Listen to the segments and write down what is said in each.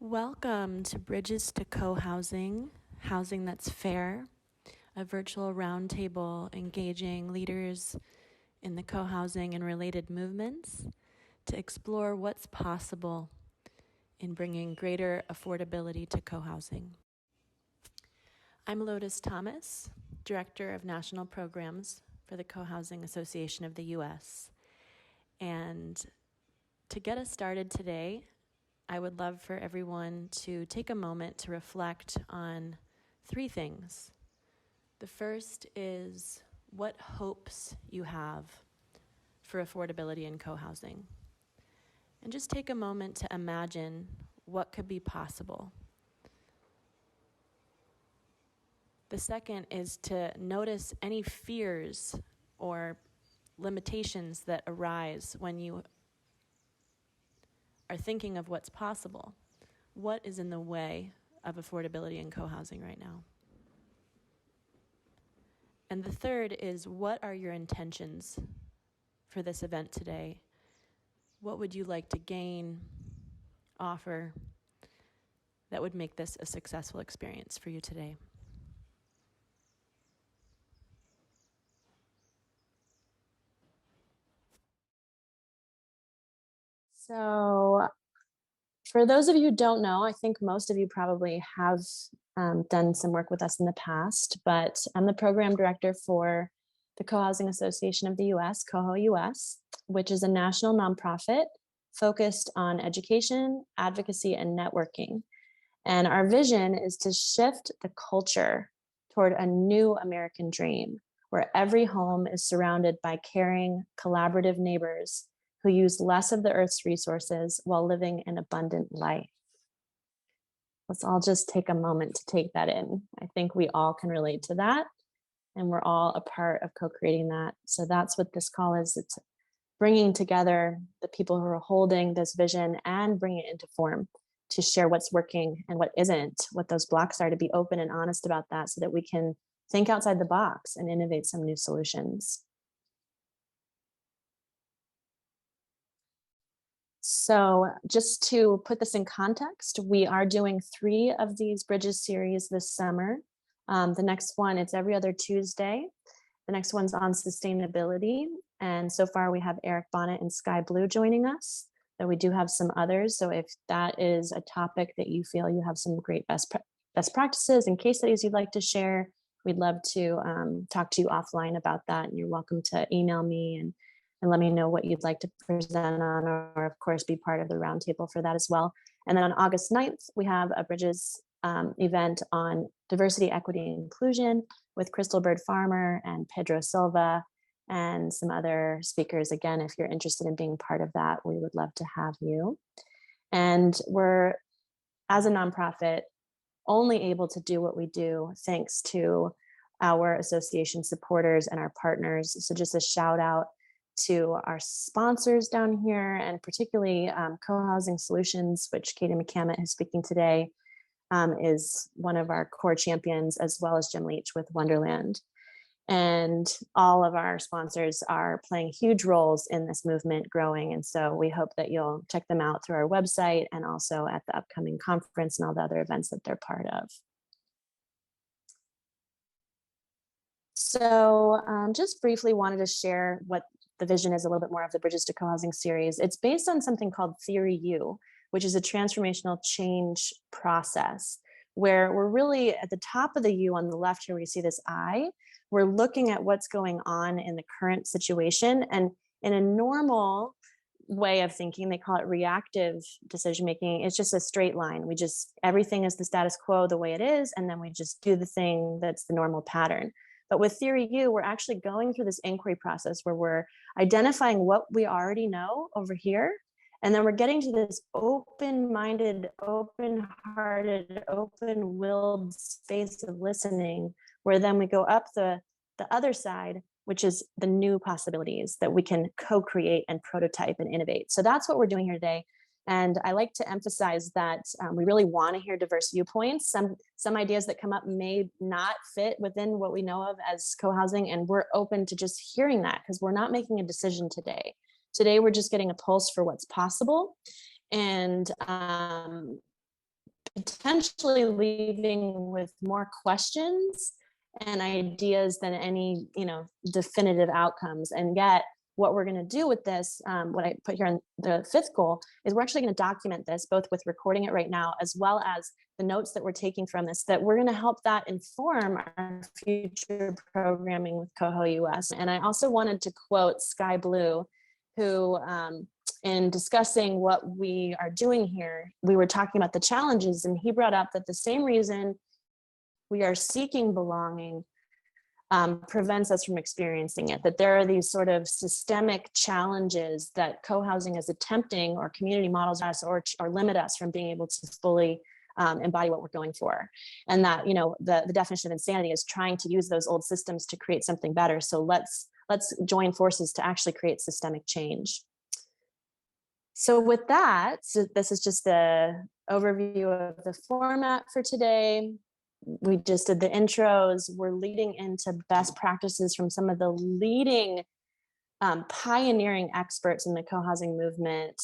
Welcome to Bridges to Co-Housing, Housing That's Fair, a virtual roundtable engaging leaders in the co-housing and related movements to explore what's possible in bringing greater affordability to co-housing. I'm Lotus Thomas, Director of National Programs for the Cohousing Association of the U.S. And to get us started today, I would love for everyone to take a moment to reflect on three things. The first is what hopes you have for affordability in co-housing. And just take a moment to imagine what could be possible. The second is to notice any fears or limitations that arise when you are thinking of what's possible. What is in the way of affordability in co-housing right now? And the third is, what are your intentions for this event today? What would you like to gain, offer, that would make this a successful experience for you today? So for those of you who don't know, I think most of you probably have done some work with us in the past, but I'm the program director for the Cohousing Association of the U.S., Coho US, which is a national nonprofit focused on education, advocacy, and networking. And our vision is to shift the culture toward a new American dream, where every home is surrounded by caring, collaborative neighbors who use less of the Earth's resources while living an abundant life. Let's all just take a moment to take that in. I think we all can relate to that, and we're all a part of co-creating that. So that's what this call is. It's bringing together the people who are holding this vision and bringing it into form to share what's working and what isn't, what those blocks are, to be open and honest about that so that we can think outside the box and innovate some new solutions. So just to put this in context, we are doing 3 of these Bridges series this summer. The next one, it's every other Tuesday. The next one's on sustainability. And so far we have Eric Bonnet and Sky Blue joining us, though we do have some others. So if that is a topic that you feel you have some great best practices and case studies you'd like to share, we'd love to talk to you offline about that. And you're welcome to email me and let me know what you'd like to present on, or of course be part of the roundtable for that as well. And then on August 9th, we have a Bridges event on diversity, equity, and inclusion with Crystal Bird Farmer and Pedro Silva and some other speakers. Again, if you're interested in being part of that, we would love to have you. And we're, as a nonprofit, only able to do what we do thanks to our association supporters and our partners. So just a shout out to our sponsors down here, and particularly Cohousing Solutions, which Katie McCamant, who's speaking today, is one of our core champions, as well as Jim Leach with Wonderland. And all of our sponsors are playing huge roles in this movement growing. And so we hope that you'll check them out through our website and also at the upcoming conference and all the other events that they're part of. So just briefly wanted to share what the vision is a little bit more of the Bridges to Co-Housing series. It's based on something called Theory U, which is a transformational change process, where we're really at the top of the U on the left here, where you see this I, we're looking at what's going on in the current situation. And in a normal way of thinking, they call it reactive decision-making, it's just a straight line. Everything is the status quo the way it is, and then we just do the thing that's the normal pattern. But with Theory U, we're actually going through this inquiry process where we're identifying what we already know over here, and then we're getting to this open-minded, open-hearted, open-willed space of listening, where then we go up the other side, which is the new possibilities that we can co-create and prototype and innovate. So that's what we're doing here today. And I like to emphasize that we really want to hear diverse viewpoints. Some ideas that come up may not fit within what we know of as co-housing, and we're open to just hearing that, because we're not making a decision today. Today, we're just getting a pulse for what's possible. And potentially leaving with more questions and ideas than any, definitive outcomes. And yet what we're going to do with this, what I put here in the 5th goal, is we're actually going to document this, both with recording it right now, as well as the notes that we're taking from this, that we're going to help that inform our future programming with Coho US. And I also wanted to quote Sky Blue, who, in discussing what we are doing here, we were talking about the challenges, and he brought up that the same reason we are seeking belonging prevents us from experiencing it, that there are these sort of systemic challenges that co-housing is attempting, or community models us, or limit us from being able to fully embody what we're going for. And that, the definition of insanity is trying to use those old systems to create something better. So let's join forces to actually create systemic change. So with that, this is just the overview of the format for today. We just did the intros. We're leading into best practices from some of the leading pioneering experts in the co-housing movement,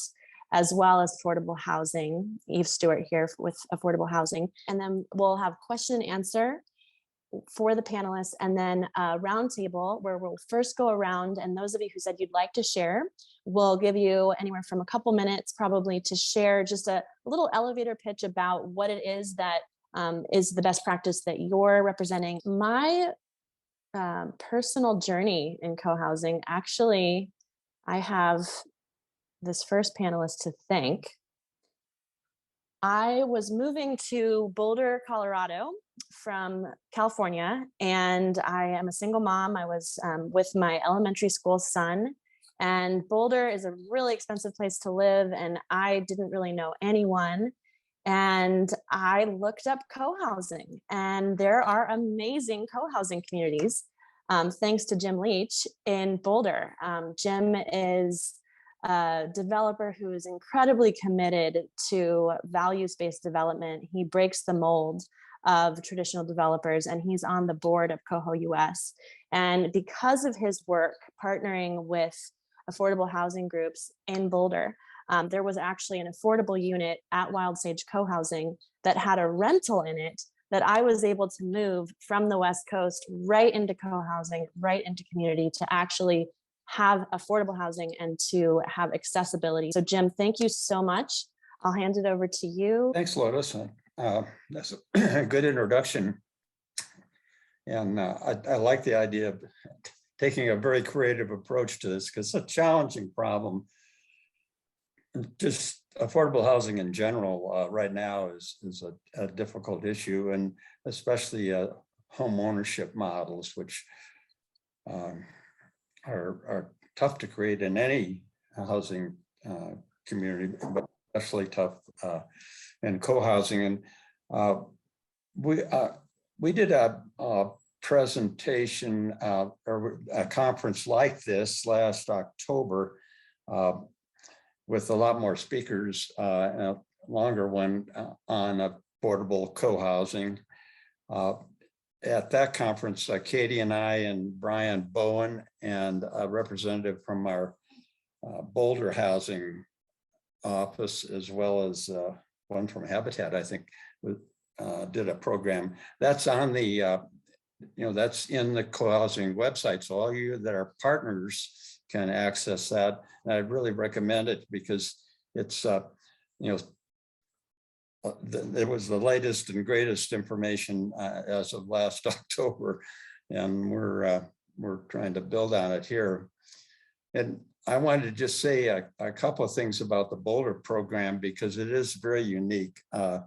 as well as affordable housing. Eve Stewart here with affordable housing. And then we'll have question and answer for the panelists, and then a roundtable where we'll first go around, and those of you who said you'd like to share, we'll give you anywhere from a couple minutes probably to share just a little elevator pitch about what it is that is the best practice that you're representing. My personal journey in co-housing, actually, I have this first panelist to thank. I was moving to Boulder, Colorado from California, and I am a single mom. I was with my elementary school son, and Boulder is a really expensive place to live, and I didn't really know anyone. And I looked up co-housing, and there are amazing co-housing communities, thanks to Jim Leach in Boulder. Jim is a developer who is incredibly committed to values-based development. He breaks the mold of traditional developers, and he's on the board of Coho US. And because of his work partnering with affordable housing groups in Boulder, there was actually an affordable unit at Wild Sage Co-housing that had a rental in it that I was able to move from the West Coast right into co-housing, right into community, to actually have affordable housing and to have accessibility. So Jim, thank you so much. I'll hand it over to you. Thanks, Lotus. That's a good introduction. And I like the idea of taking a very creative approach to this, because it's a challenging problem. Just affordable housing in general right now is a difficult issue, and especially home ownership models, which are tough to create in any housing community, but especially tough in co-housing. And we did a presentation or a conference like this last October with a lot more speakers, a longer one on affordable co-housing. At that conference, Katie and I and Brian Bowen and a representative from our Boulder housing office, as well as one from Habitat, I think, did a program. That's on the, that's in the co-housing website. So all you that are partners can access that. And I really recommend it, because it's, it was the latest and greatest information as of last October, and we're trying to build on it here. And I wanted to just say a couple of things about the Boulder program, because it is very unique. The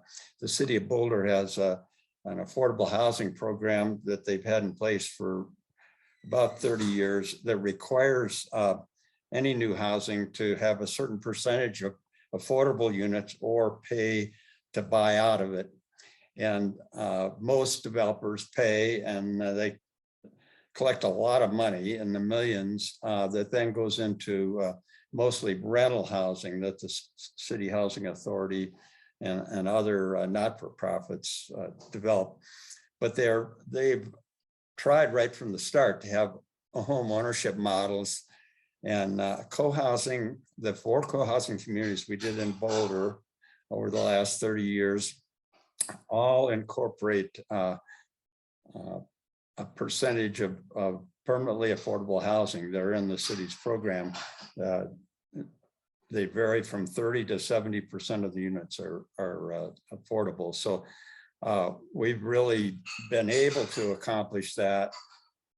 city of Boulder has an affordable housing program that they've had in place for about 30 years that requires any new housing to have a certain percentage of affordable units or pay to buy out of it. And most developers pay, and they collect a lot of money in the millions that then goes into mostly rental housing that the City Housing Authority and other not-for-profits develop. But they've tried right from the start to have home ownership models, and co-housing, the 4 co-housing communities we did in Boulder over the last 30 years all incorporate a percentage of permanently affordable housing. They're in the city's program. They vary from 30 to 70% of the units are affordable. So we've really been able to accomplish that,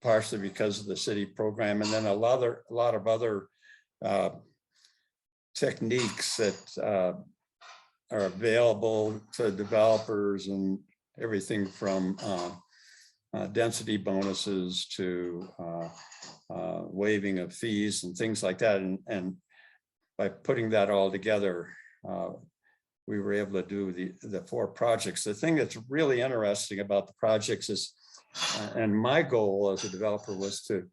partially because of the city program, and then a lot of other techniques that are available to developers, and everything from density bonuses to waiving of fees and things like that. And by putting that all together, we were able to do the 4 projects. The thing that's really interesting about the projects is, and my goal as a developer was to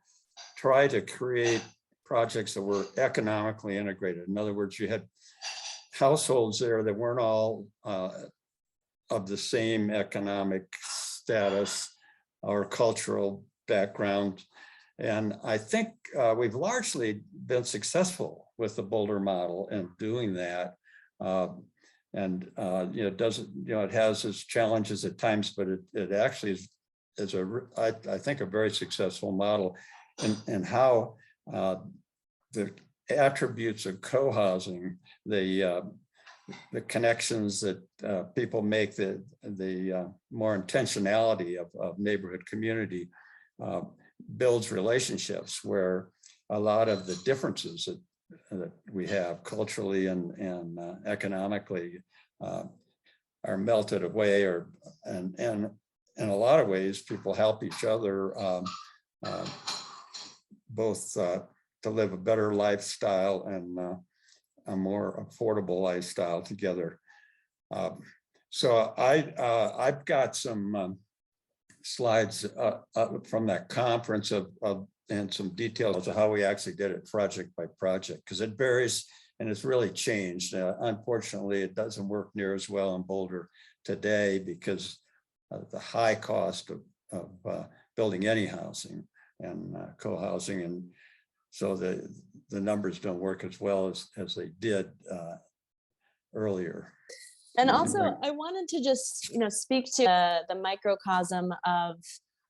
try to create projects that were economically integrated. In other words, you had households there that weren't all of the same economic status or cultural background. And I think we've largely been successful with the Boulder model in doing that. And it has its challenges at times, but it actually is I think a very successful model, and how the attributes of co-housing, the connections that people make, the more intentionality of neighborhood community builds relationships where a lot of the differences that we have culturally and economically are melted away, and in a lot of ways people help each other both to live a better lifestyle and a more affordable lifestyle together. So I've got some slides from that conference and some details of how we actually did it project by project, because it varies and it's really changed. Unfortunately, it doesn't work near as well in Boulder today because of the high cost of building any housing and co-housing, and so the numbers don't work as well as they did earlier. And also, I wanted to just, speak to the microcosm of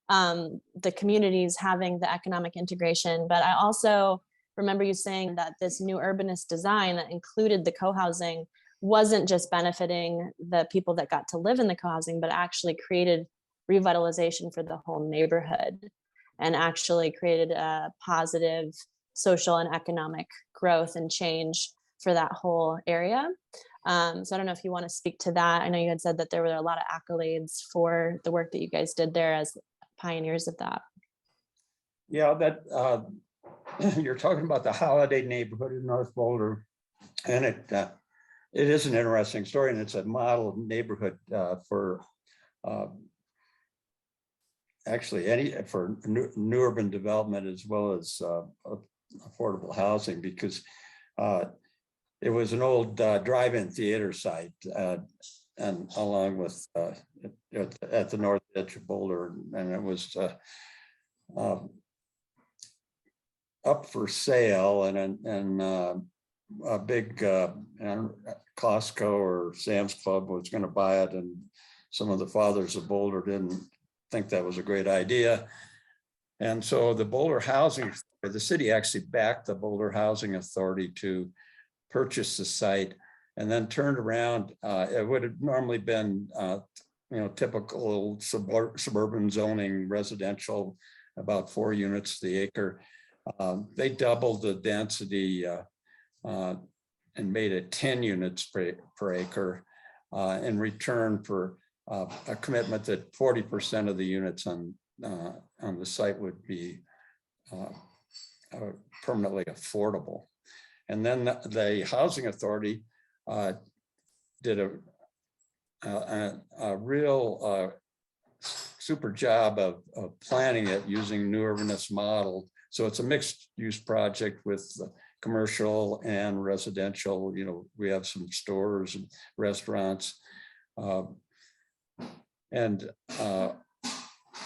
the communities having the economic integration. But I also remember you saying that this new urbanist design that included the co-housing wasn't just benefiting the people that got to live in the co-housing, but actually created revitalization for the whole neighborhood, and actually created a positive social and economic growth and change for that whole area. So I don't know if you want to speak to that. I know you had said that there were a lot of accolades for the work that you guys did there as pioneers of that. Yeah, that you're talking about the Holiday neighborhood in North Boulder, and it is an interesting story, and it's a model neighborhood for actually for new urban development as well as affordable housing, because it was an old drive-in theater site, and along with at the north edge of Boulder, and it was up for sale, and a big Costco or Sam's Club was going to buy it, and some of the fathers of Boulder didn't think that was a great idea. And so the Boulder Housing, the city actually backed the Boulder Housing Authority to purchase the site, and then turned around. It would have normally been typical suburban zoning, residential, about 4 units to the acre. They doubled the density and made it 10 units per acre in return for a commitment that 40% of the units on the site would be permanently affordable. And then the Housing Authority did a real super job of planning it using new urbanist model. So it's a mixed use project with commercial and residential. We have some stores and restaurants, and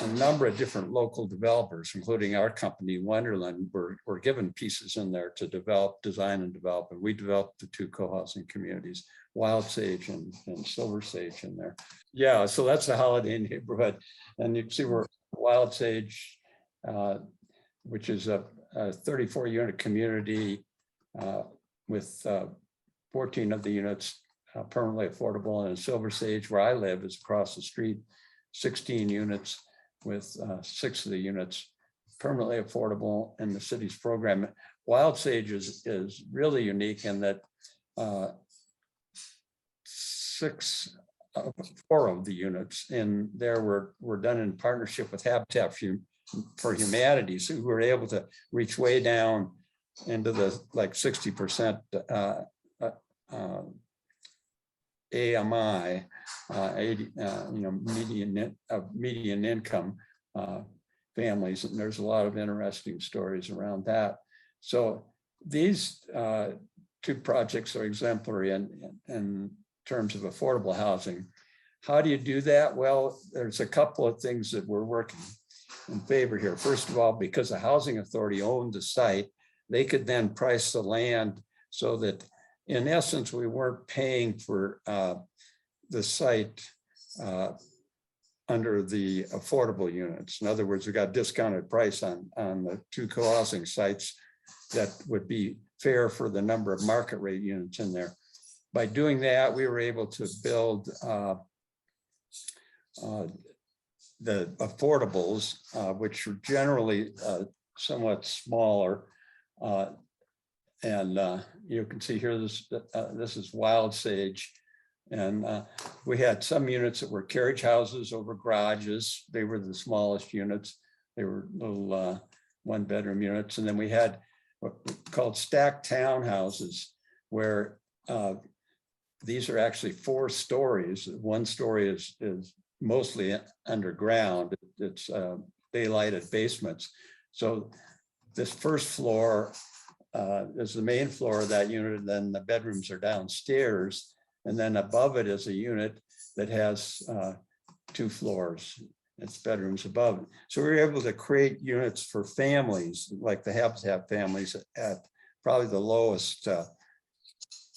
a number of different local developers, including our company, Wonderland, were given pieces in there to design and develop. And we developed the 2 co-housing communities, Wild Sage and Silver Sage in there. Yeah, so that's the Holiday neighborhood. And you can see we're Wild Sage, which is a 34 unit community with 14 of the units permanently affordable. And in Silver Sage, where I live, is across the street, 16 units with 6 of the units permanently affordable in the city's program. Wild Sage is really unique in that 4 of the units in there were done in partnership with Habitat for Humanity. So we were able to reach way down into the like 60% AMI, 80, median income families, and there's a lot of interesting stories around that. So these 2 projects are exemplary in terms of affordable housing. How do you do that? Well, there's a couple of things that we're working in favor here. First of all, because the housing authority owned the site, they could then price the land so that in essence, we weren't paying for the site under the affordable units. In other words, we got a discounted price on the 2 co-housing sites that would be fair for the number of market rate units in there. By doing that, we were able to build the affordables, which are generally somewhat smaller. And you can see here, this is Wild Sage. And we had some units that were carriage houses over garages. They were the smallest units. They were little 1-bedroom units. And then we had what we called stacked townhouses, where these are actually 4 stories. 1 story is mostly underground. It's daylighted basements. So this first floor is the main floor of that unit, and then the bedrooms are downstairs. And then above it is a unit that has 2 floors. It's bedrooms above. So we were able to create units for families, like the Habitat families, at probably the lowest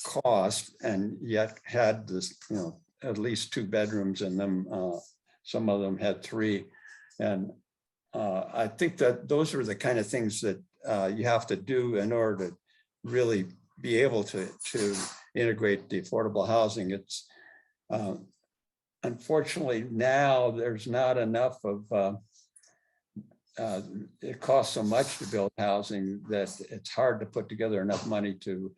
cost, and yet had this, at least 2 bedrooms in them. Some of them had 3. And I think that those are the kind of things that you have to do in order to really be able to integrate the affordable housing. It's unfortunately now there's not enough of it costs so much to build housing that it's hard to put together enough money to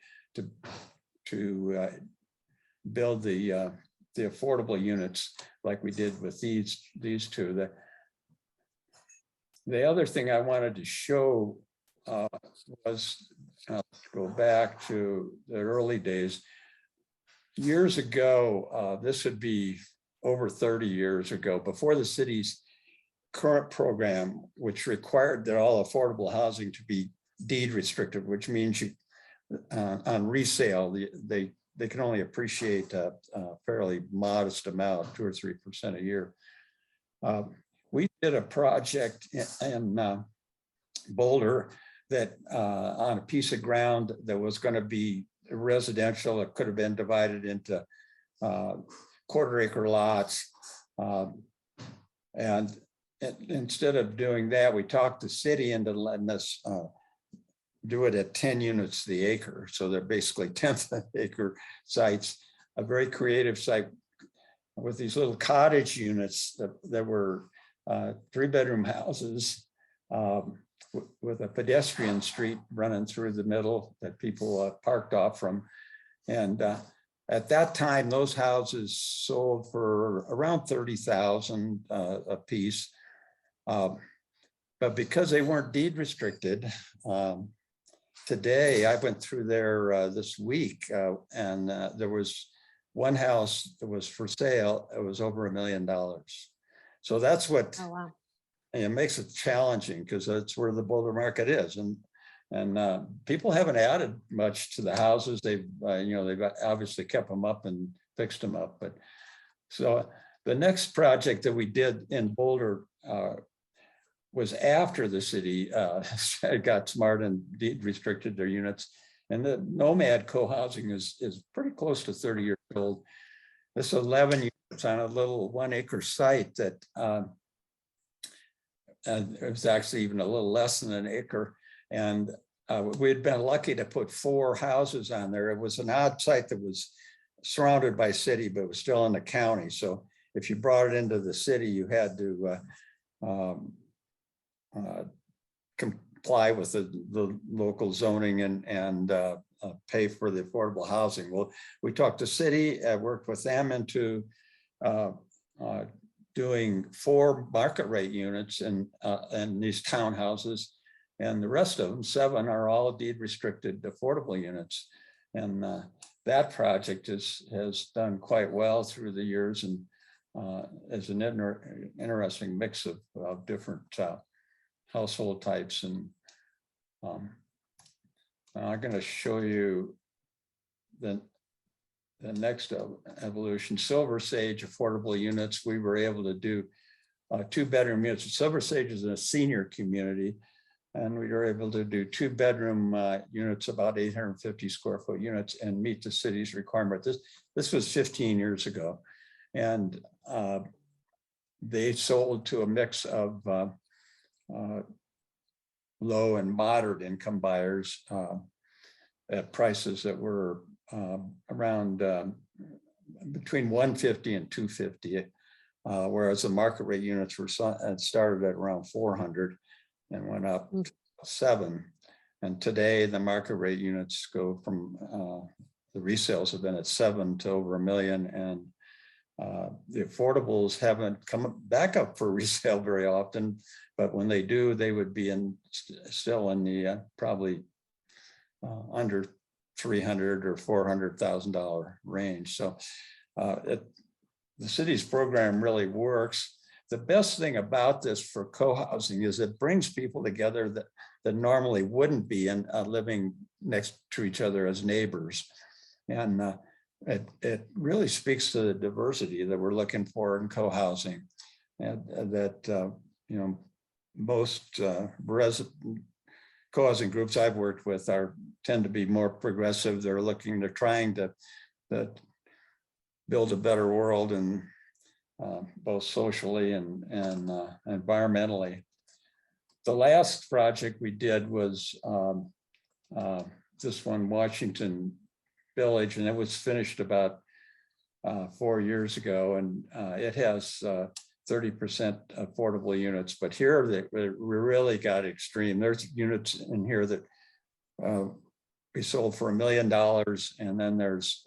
build the affordable units like we did with these 2. The other thing I wanted to show was go back to the early days. Years ago, this would be over 30 years ago, before the city's current program, which required that all affordable housing to be deed restricted, which means you on resale, they can only appreciate a fairly modest amount, 2 or 3% a year. We did a project in Boulder that on a piece of ground that was going to be residential. It could have been divided into 1/4-acre lots. And instead of doing that, we talked the city into letting us do it at 10 units the acre. So they're basically 10th acre sites, a very creative site with these little cottage units that were 3-bedroom houses with a pedestrian street running through the middle that people parked off from. And at that time, those houses sold for around $30,000 a piece. But because they weren't deed restricted, today I went through there this week and there was one house that was for sale. It was over $1 million. So that's what it makes it challenging, because that's where the Boulder market is. And people haven't added much to the houses. They've they've obviously kept them up and fixed them up. But so the next project that we did in Boulder was after the city got smart and deed restricted their units. And the Nomad co-housing is pretty close to 30 years old. This 11 units on a little 1 acre site that it was actually even a little less than an acre. And we'd been lucky to put 4 houses on there. It was an odd site that was surrounded by city, but it was still in the county. So if you brought it into the city, you had to comply with the local zoning and pay for the affordable housing. Well, we talked to city, worked with them into doing 4 market rate units in these townhouses, and the rest of them, 7, are all deed restricted affordable units. And that project has done quite well through the years, and is an interesting mix of different household types. And I'm going to show you the next evolution. Silver Sage affordable units. We were able to do 2-bedroom units. Silver Sage is a senior community, and we were able to do 2-bedroom units, about 850 square foot units, and meet the city's requirement. This was 15 years ago, and they sold to a mix of low and moderate income buyers at prices that were around between 150 and 250, whereas the market rate units were started at around 400 and went up 7. And today the market rate units go from the resales have been at 7 to over $1 million, and the affordables haven't come back up for resale very often, but when they do, they would be still in the probably under $300,000 or $400,000 range. So the city's program really works. The best thing about this for co-housing is it brings people together that normally wouldn't be living next to each other as neighbors. And it really speaks to the diversity that we're looking for in co-housing, and that most co-housing groups I've worked with tend to be more progressive. They're trying to build a better world, and both socially and environmentally. The last project we did was this one, Washington Village, and it was finished about 4 years ago, and it has 30% affordable units. But here we really got extreme. There's units in here that we sold for $1 million, and then there's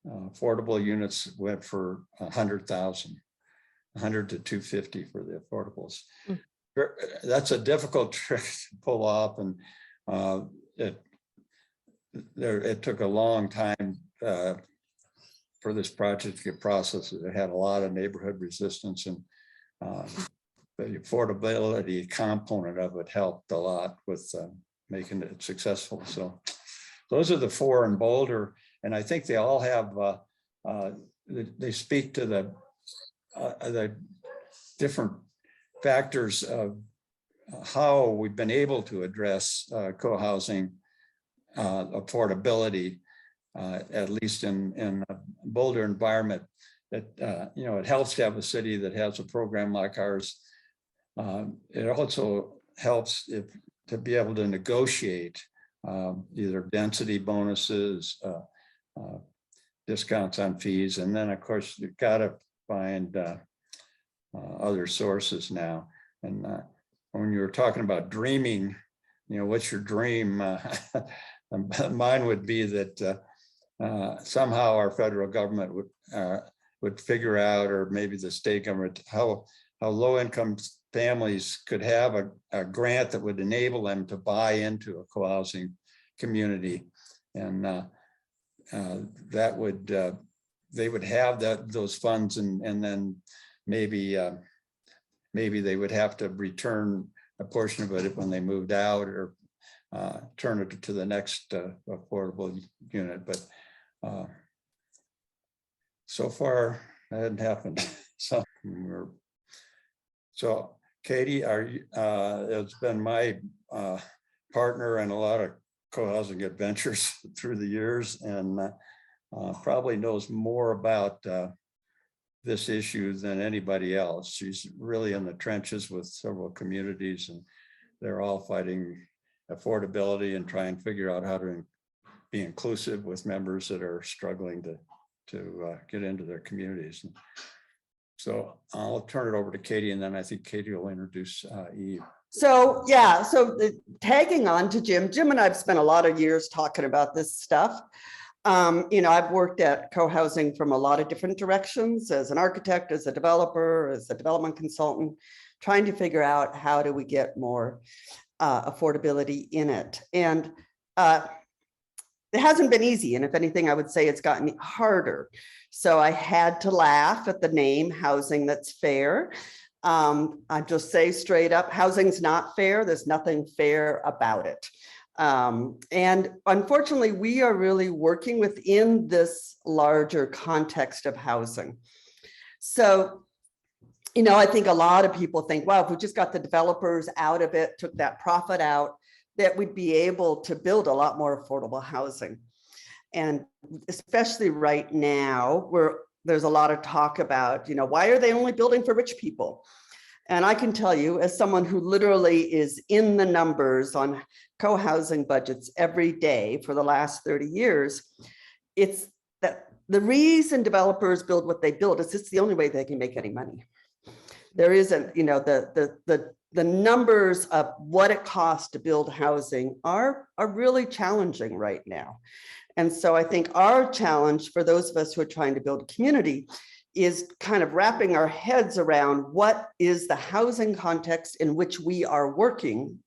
affordable units went for 100,000, 100 to 250 for the affordables. That's a difficult trick to pull off, and it took a long time for this project to get processed. It had a lot of neighborhood resistance, and the affordability component of it helped a lot with making it successful. So those are the 4 in Boulder, and I think they all have they speak to the different factors of how we've been able to address co-housing affordability, at least in a Boulder environment. That it helps to have a city that has a program like ours. It also helps to be able to negotiate either density bonuses, discounts on fees, and then of course you've got to find other sources now. And when you were talking about dreaming, what's your dream? Mine would be that somehow our federal government would figure out, or maybe the state government, how low-income families could have a grant that would enable them to buy into a co-housing community, and that would they would have those funds, and then maybe they would have to return a portion of it when they moved out, or turn it to the next affordable unit. But so far that hadn't happened. So Katie, it's been my partner in a lot of co-housing adventures through the years, and probably knows more about this issue than anybody else. She's really in the trenches with several communities, and they're all fighting affordability and try and figure out how to be inclusive with members that are struggling to get into their communities. So I'll turn it over to Katie, and then I think Katie will introduce Eve. So yeah, so tagging on to Jim and I've spent a lot of years talking about this stuff. You know, I've worked at co-housing from a lot of different directions, as an architect, as a developer, as a development consultant, trying to figure out how do we get more affordability in it. And it hasn't been easy. And if anything, I would say it's gotten harder. So I had to laugh at the name Housing That's Fair. I just say straight up, housing's not fair. There's nothing fair about it. And unfortunately, we are really working within this larger context of housing. So, you know, I think a lot of people think, wow, if we just got the developers out of it, took that profit out, that we'd be able to build a lot more affordable housing. And especially right now, where there's a lot of talk about, you know, why are they only building for rich people? And I can tell you, as someone who literally is in the numbers on co-housing budgets every day for the last 30 years, it's that the reason developers build what they build is it's the only way they can make any money. There isn't, you know, the numbers of what it costs to build housing are really challenging right now. And so I think our challenge for those of us who are trying to build a community is kind of wrapping our heads around what is the housing context in which we are working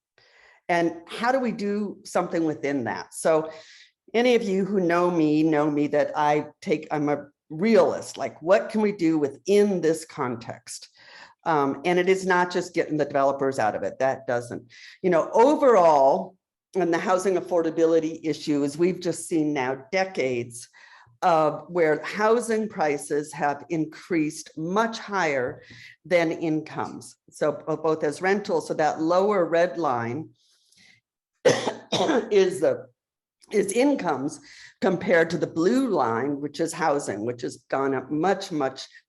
and how do we do something within that. So any of you who know me that I'm a realist, like what can we do within this context? And it is not just getting the developers out of it. That doesn't, you know, overall, and the housing affordability issues, we've just seen now decades of where housing prices have increased much higher than incomes. So both as rentals, so that lower red line is incomes compared to the blue line, which is housing, which has gone up much.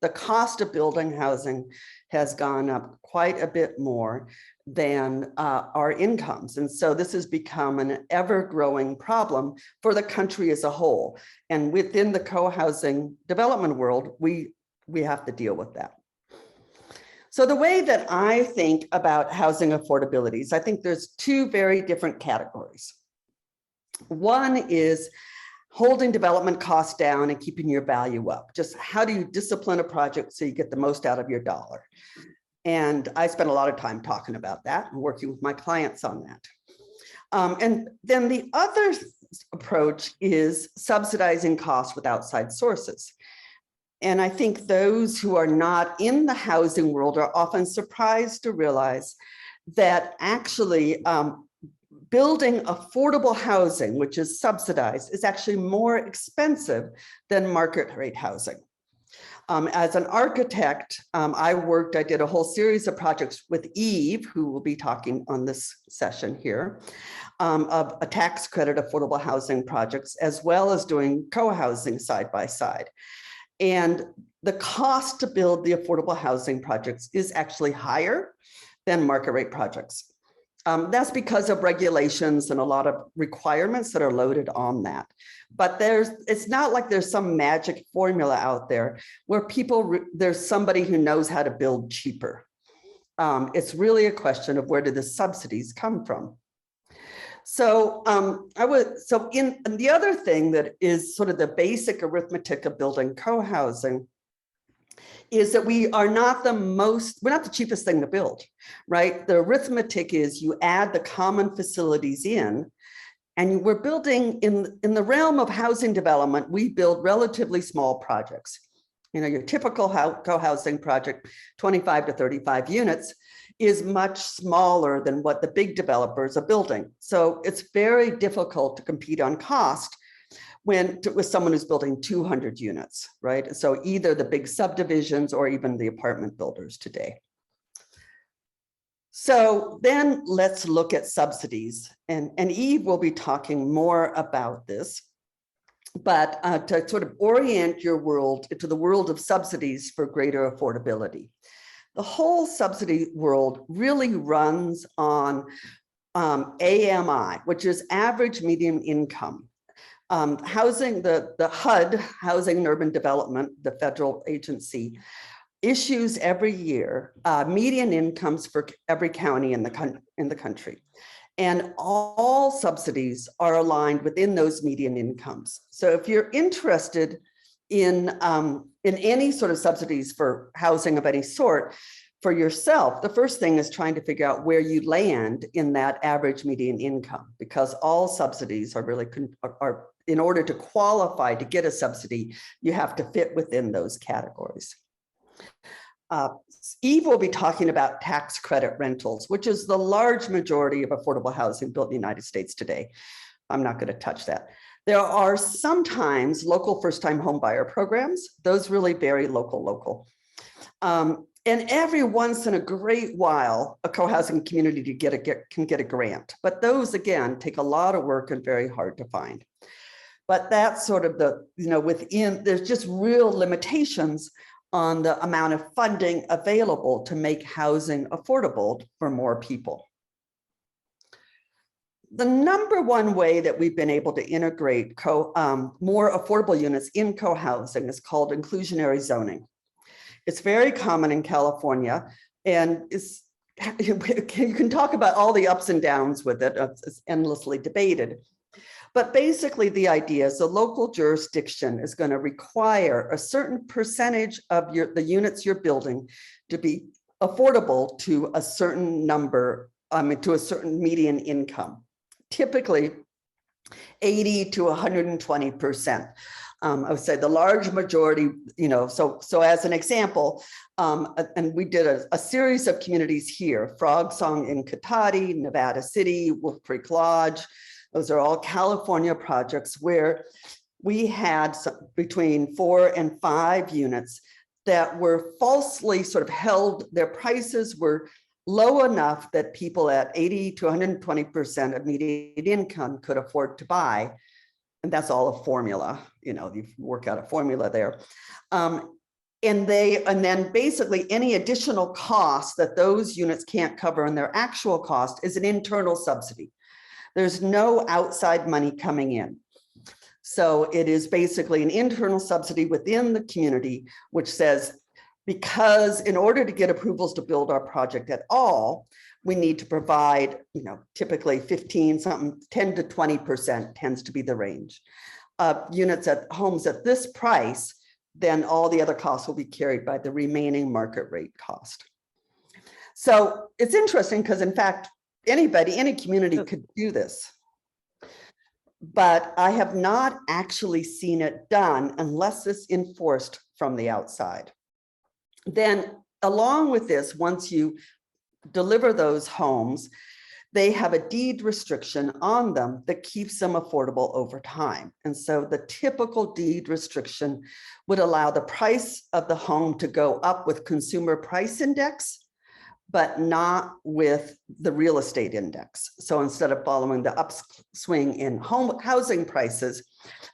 The cost of building housing has gone up quite a bit more than our incomes. And so this has become an ever-growing problem for the country as a whole. And within the co-housing development world, we have to deal with that. So the way that I think about housing affordability, I think there's two very different categories. One is holding development costs down and keeping your value up. Just how do you discipline a project so you get the most out of your dollar? And I spent a lot of time talking about that and working with my clients on that. And then the other approach is subsidizing costs with outside sources. And I think those who are not in the housing world are often surprised to realize that actually building affordable housing, which is subsidized, is actually more expensive than market rate housing. As an architect, I did a whole series of projects with Eve, who will be talking on this session here, of a tax credit affordable housing projects, as well as doing co-housing side by side. And the cost to build the affordable housing projects is actually higher than market rate projects. That's because of regulations and a lot of requirements that are loaded on that. But it's not like there's some magic formula out there where there's somebody who knows how to build cheaper. It's really a question of where do the subsidies come from. So the other thing that is sort of the basic arithmetic of building co-housing is that we're not the cheapest thing to build, right? The arithmetic is you add the common facilities in, and we're building in the realm of housing development, we build relatively small projects. You know, your typical co-housing project, 25 to 35 units, is much smaller than what the big developers are building. So it's very difficult to compete on cost with someone who's building 200 units, right? So either the big subdivisions or even the apartment builders today. So then let's look at subsidies, and Eve will be talking more about this. but to sort of orient your world into the world of subsidies for greater affordability. The whole subsidy world really runs on AMI, which is average median income. Housing, the HUD, Housing and Urban Development, the federal agency, issues every year median incomes for every county in the country. And all subsidies are aligned within those median incomes. So if you're interested in any sort of subsidies for housing of any sort for yourself, the first thing is trying to figure out where you land in that average median income, because all subsidies are really, in order to qualify to get a subsidy, you have to fit within those categories. Eve will be talking about tax credit rentals, which is the large majority of affordable housing built in the United States today. I'm not going to touch that. There are sometimes local first-time home buyer programs. Those really vary local. And every once in a great while, a co-housing community can get a grant. But those, again, take a lot of work and very hard to find. But that's sort of the, there's just real limitations on the amount of funding available to make housing affordable for more people. The number one way that we've been able to integrate more affordable units in co-housing is called inclusionary zoning. It's very common in California, and you can talk about all the ups and downs with it. It's endlessly debated. But basically the idea is the local jurisdiction is going to require a certain percentage of the units you're building to be affordable to a certain number, to a certain median income, typically 80 to 120%. I would say the large majority, so as an example, and we did a series of communities here, Frog Song in Cotati, Nevada City, Wolf Creek Lodge. Those are all California projects where we had between 4 and 5 units that were falsely sort of held. Their prices were low enough that people at 80 to 120% of median income could afford to buy. And that's all a formula, you work out a formula there. And then basically any additional cost that those units can't cover in their actual cost is an internal subsidy. There's no outside money coming in. So it is basically an internal subsidy within the community, which says, because in order to get approvals to build our project at all, we need to provide, typically 10 to 20% tends to be the range. Units at homes at this price, then all the other costs will be carried by the remaining market rate cost. So it's interesting because in fact, any community could do this, but I have not actually seen it done unless it's enforced from the outside. Then along with this, once you deliver those homes, they have a deed restriction on them that keeps them affordable over time. And so the typical deed restriction would allow the price of the home to go up with consumer price index, but not with the real estate index. So instead of following the upswing in housing prices,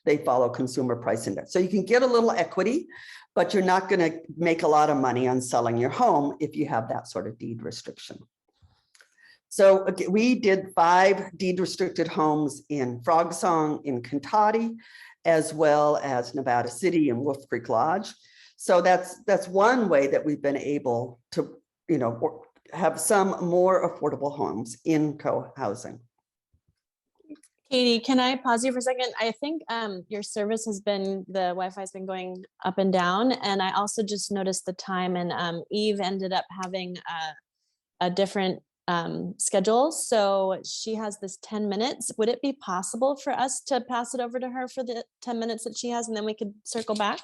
they follow consumer price index. So you can get a little equity, but you're not going to make a lot of money on selling your home if you have that sort of deed restriction. So we did 5 deed restricted homes in Frog Song in Cotati, as well as Nevada City and Wolf Creek Lodge. So that's one way that we've been able to have some more affordable homes in co-housing. Katie, can I pause you for a second? I think your service the Wi-Fi has been going up and down. And I also just noticed the time, and Eve ended up having a different schedule. So she has this 10 minutes. Would it be possible for us to pass it over to her for the 10 minutes that she has, and then we could circle back?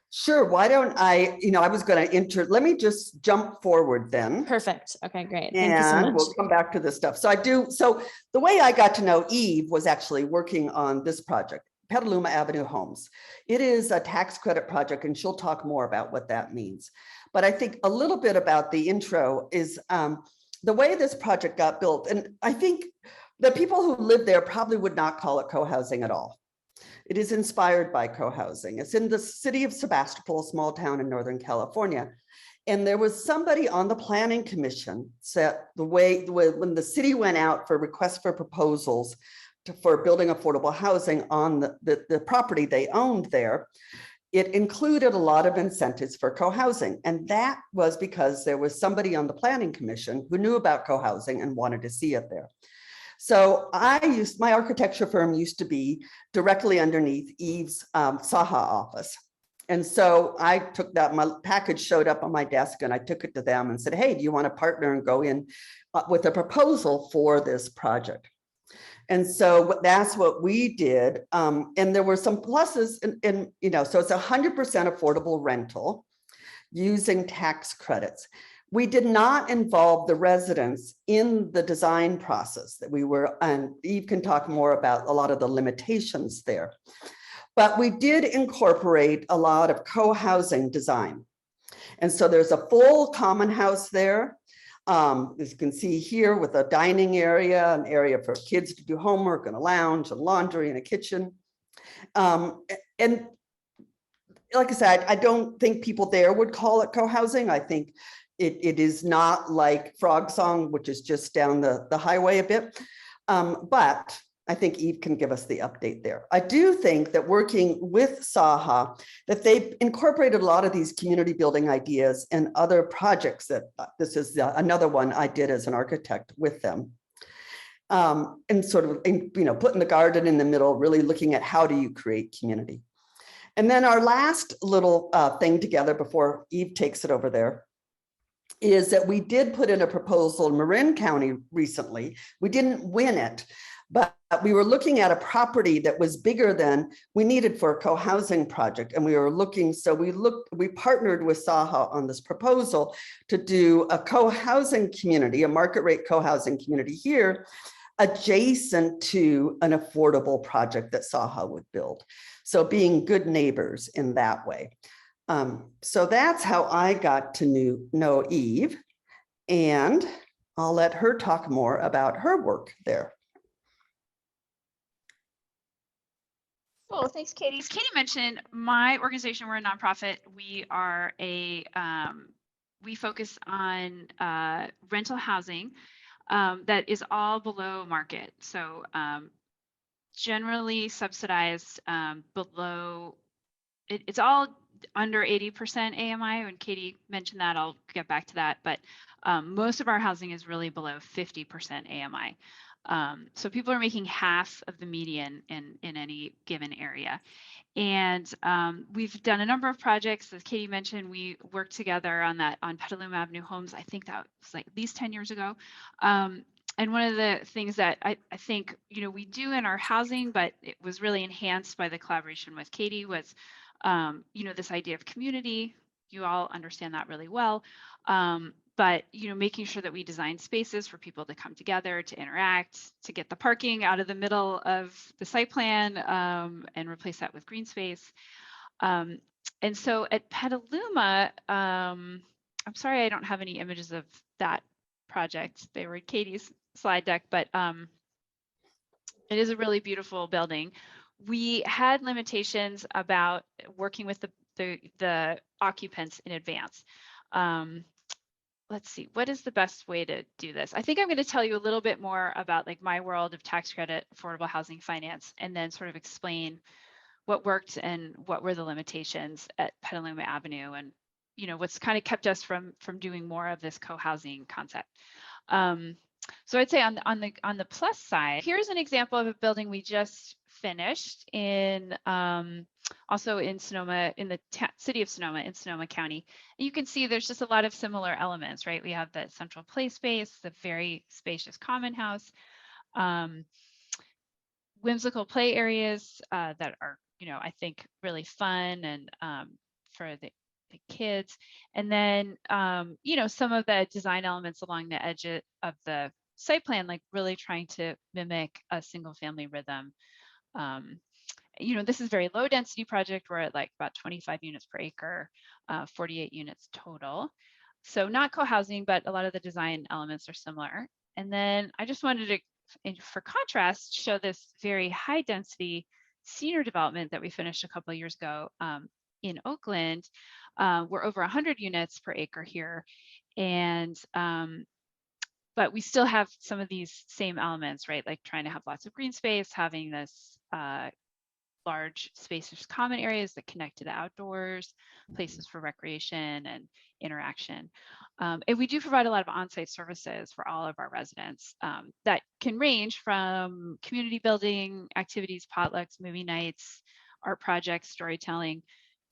Sure. Why don't I was going to let me just jump forward then. Perfect. Okay, great. Thank you so much. We'll come back to this stuff. So the way I got to know Eve was actually working on this project, Petaluma Avenue Homes. It is a tax credit project, and she'll talk more about what that means. But I think a little bit about the intro is the way this project got built. And I think the people who live there probably would not call it co-housing at all. It is inspired by co-housing. It's in the city of Sebastopol, a small town in Northern California. And there was somebody on the planning commission said when the city went out for requests for proposals for building affordable housing on the property they owned there, it included a lot of incentives for co-housing. And that was because there was somebody on the planning commission who knew about co-housing and wanted to see it there. So my architecture firm used to be directly underneath Eve's SAHA office. And so I took that, my package showed up on my desk and I took it to them and said, hey, do you want to partner and go in with a proposal for this project? And so that's what we did. And there were some pluses in so it's 100% affordable rental using tax credits. We did not involve the residents in the design process that we were, and Eve can talk more about a lot of the limitations there. But we did incorporate a lot of co-housing design. And so there's a full common house there. As you can see here with a dining area, an area for kids to do homework and a lounge and laundry and a kitchen. And like I said, I don't think people there would call it co-housing. I think it is not like Frog Song, which is just down the highway a bit. But I think Eve can give us the update there. I do think that working with SAHA, that they've incorporated a lot of these community building ideas and other projects that this is another one I did as an architect with them. And sort of, putting the garden in the middle, really looking at how do you create community. And then our last little thing together before Eve takes it over there is that we did put in a proposal in Marin County recently. We didn't win it, but we were looking at a property that was bigger than we needed for a co-housing project. And we were looking, so we partnered with SAHA on this proposal to do a co-housing community, a market rate co-housing community here, adjacent to an affordable project that SAHA would build. So being good neighbors in that way. So that's how I got to know Eve, and I'll let her talk more about her work there. Well, thanks, Katie. As Katie mentioned, my organization, we're a nonprofit. We are we focus on rental housing that is all below market. So generally subsidized below, it's all under 80% AMI. When Katie mentioned that, I'll get back to that. But most of our housing is really below 50% AMI. So people are making half of the median in any given area. And we've done a number of projects. As Katie mentioned, we worked together on Petaluma Avenue Homes. I think that was like at least 10 years ago. And one of the things that I think, we do in our housing, but it was really enhanced by the collaboration with Katie was, this idea of community. You all understand that really well. But, making sure that we design spaces for people to come together, to interact, to get the parking out of the middle of the site plan and replace that with green space. And so at Petaluma, I'm sorry I don't have any images of that project. They were Katie's slide deck, but it is a really beautiful building. We had limitations about working with the occupants in advance. Let's see, what is the best way to do this? I think I'm going to tell you a little bit more about like my world of tax credit, affordable housing finance, and then sort of explain what worked and what were the limitations at Petaluma Avenue, and what's kind of kept us from doing more of this co-housing concept. So I'd say on the plus side, here's an example of a building we just finished in also in Sonoma, in the city of Sonoma, in Sonoma County. And you can see there's just a lot of similar elements, right? We have the central play space, the very spacious common house, whimsical play areas that are, I think really fun and for the kids. And then, some of the design elements along the edge of the site plan, like really trying to mimic a single family rhythm. This is very low density project. We're at like about 25 units per acre, 48 units total. So not co-housing, but a lot of the design elements are similar. And then I just wanted to, for contrast, show this very high density senior development that we finished a couple of years ago in Oakland, we're over 100 units per acre here. And but we still have some of these same elements, right? Like trying to have lots of green space, having this large spacious common areas that connect to the outdoors, places for recreation and interaction. And we do provide a lot of on-site services for all of our residents that can range from community building activities, potlucks, movie nights, art projects, storytelling,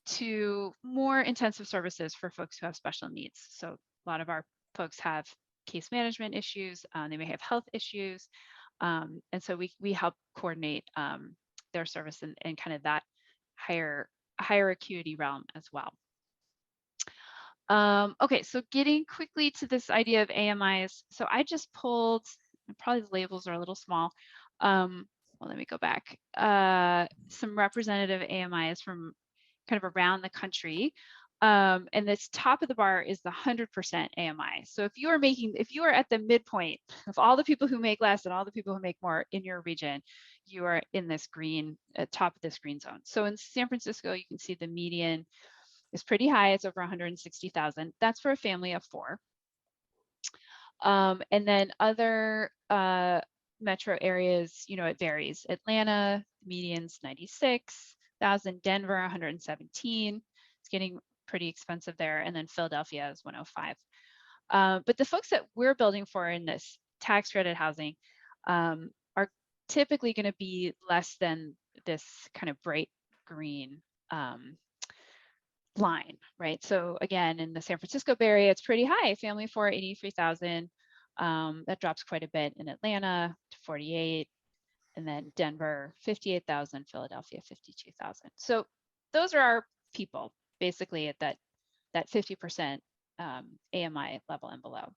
to more intensive services for folks who have special needs. So a lot of our folks have case management issues, they may have health issues, and so we help coordinate their service and kind of that higher acuity realm as well. Okay, so getting quickly to this idea of AMIs. So I just pulled, probably the labels are a little small. Well, let me go back. Some representative AMIs from kind of around the country. And this top of the bar is the 100% AMI. So if you are at the midpoint of all the people who make less and all the people who make more in your region, you are in this green, top of this green zone. So in San Francisco, you can see the median is pretty high. It's over 160,000. That's for a family of 4. And then other metro areas, you know, it varies. Atlanta, median's 96,000. Denver, 117. It's getting pretty expensive there. And then Philadelphia is 105. But the folks that we're building for in this tax credit housing are typically going to be less than this kind of bright green line, right? So again, in the San Francisco Bay Area, it's pretty high. Family of 4, 83,000. That drops quite a bit in Atlanta to 48, and then Denver, 58,000, Philadelphia, 52,000. So those are our people, basically at that 50% AMI level and below.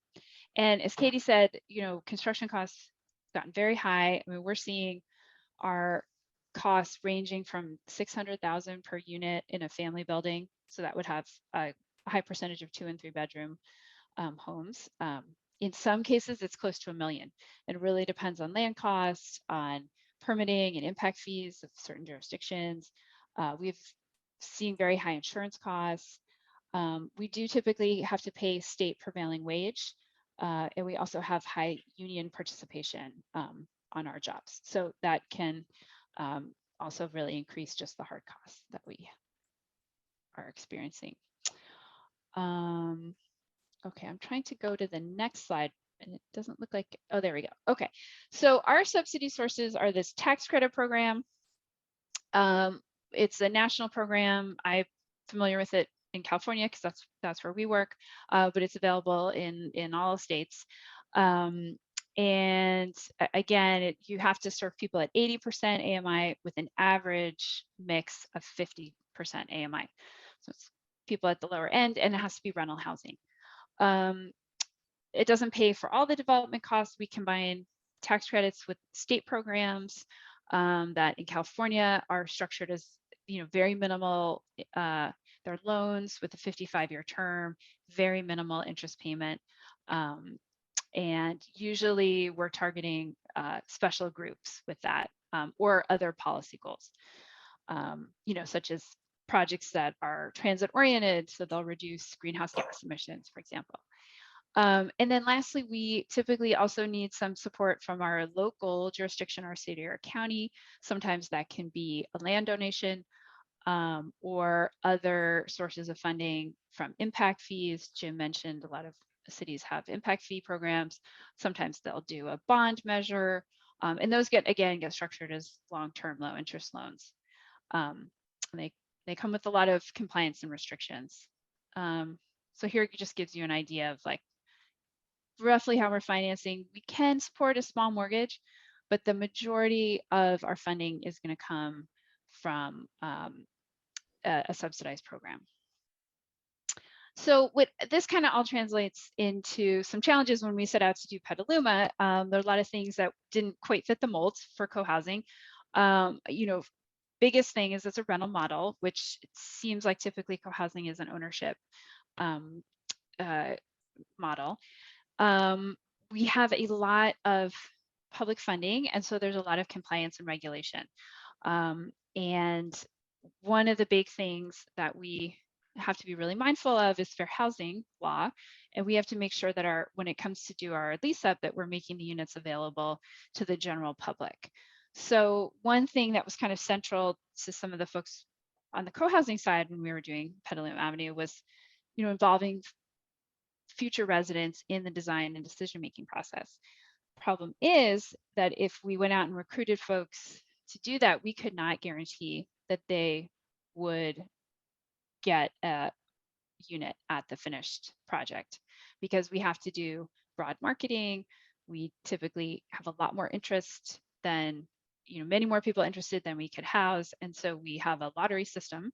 And as Katie said, you know, construction costs gotten very high. I mean, we're seeing our costs ranging from 600,000 per unit in a family building. So that would have a high percentage of 2 and 3 bedroom homes. In some cases, it's close to $1 million. It really depends on land costs, on permitting and impact fees of certain jurisdictions. We've seen very high insurance costs. We do typically have to pay state prevailing wage, and we also have high union participation on our jobs. So that can also really increase just the hard costs that we are experiencing. Okay, I'm trying to go to the next slide and it doesn't look like, oh, there we go. Okay, so our subsidy sources are this tax credit program. It's a national program. I'm familiar with it in California because that's where we work, but it's available in all states. And again, you have to serve people at 80% AMI with an average mix of 50% AMI. So it's people at the lower end, and it has to be rental housing. It doesn't pay for all the development costs. We combine tax credits with state programs that in California are structured as, you know, very minimal. They're loans with a 55-year term, very minimal interest payment. And usually we're targeting special groups with that or other policy goals, you know, such as projects that are transit oriented, so they'll reduce greenhouse gas emissions, for example. And then lastly, we typically also need some support from our local jurisdiction, our city or county. Sometimes that can be a land donation or other sources of funding from impact fees. Jim mentioned a lot of cities have impact fee programs. Sometimes they'll do a bond measure, and those get structured as long-term low interest loans. And they come with a lot of compliance and restrictions. So here it just gives you an idea of like roughly how we're financing. We can support a small mortgage, but the majority of our funding is going to come from a subsidized program. So what this kind of all translates into some challenges when we set out to do Petaluma. There are a lot of things that didn't quite fit the molds for co-housing. You know, biggest thing is it's a rental model, which it seems like typically co-housing is an ownership model. We have a lot of public funding, and so there's a lot of compliance and regulation. And one of the big things that we have to be really mindful of is fair housing law. And we have to make sure that when it comes to do our lease up, that we're making the units available to the general public. So one thing that was kind of central to some of the folks on the co-housing side when we were doing Petaluma Avenue was, involving future residents in the design and decision-making process. Problem is that if we went out and recruited folks to do that, we could not guarantee that they would get a unit at the finished project, because we have to do broad marketing. We typically have a lot more interest than, many more people interested than we could house. And so we have a lottery system.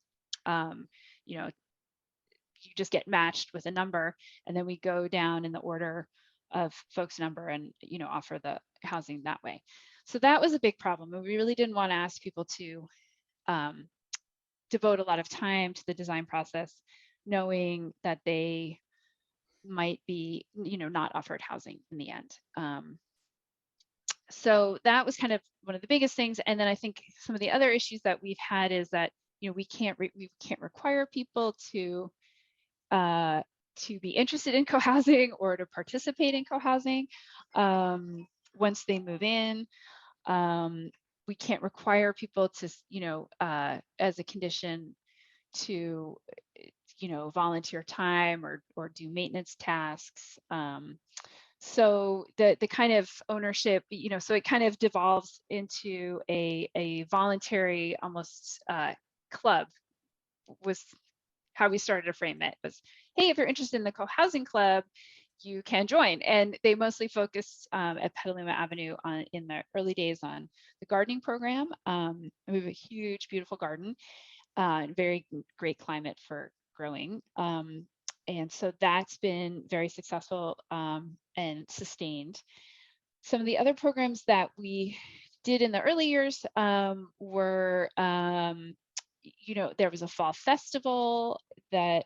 You just get matched with a number, and then we go down in the order of folks' number and, offer the housing that way. So that was a big problem. And we really didn't want to ask people to devote a lot of time to the design process, knowing that they might be, not offered housing in the end. So that was kind of one of the biggest things. And then I think some of the other issues that we've had is that, we can't require people to be interested in co-housing or to participate in co-housing once they move in. We can't require people to, as a condition to, volunteer time or do maintenance tasks. So the kind of ownership, so it kind of devolves into a voluntary almost club was how we started to frame it. Was, hey, if you're interested in the co-housing club, you can join. And they mostly focused at Petaluma Avenue in the early days on the gardening program. We have a huge, beautiful garden, very great climate for growing. And so that's been very successful and sustained. Some of the other programs that we did in the early years were, there was a fall festival that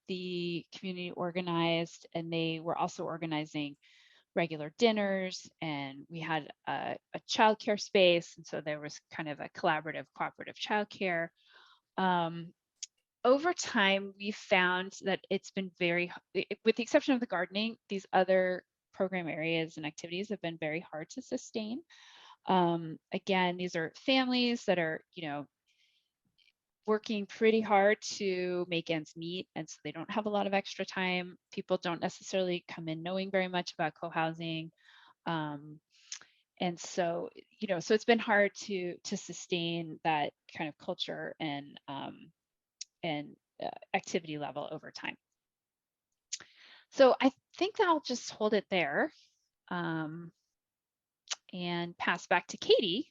the community organized, and they were also organizing regular dinners, and we had a childcare space, and so there was kind of a collaborative, cooperative childcare. Over time, we found that it's been with the exception of the gardening, these other program areas and activities have been very hard to sustain. Again, these are families that are, working pretty hard to make ends meet, and so they don't have a lot of extra time. People don't necessarily come in knowing very much about co-housing, and so so it's been hard to sustain that kind of culture and activity level over time. So I think that I'll just hold it there and pass back to Katie.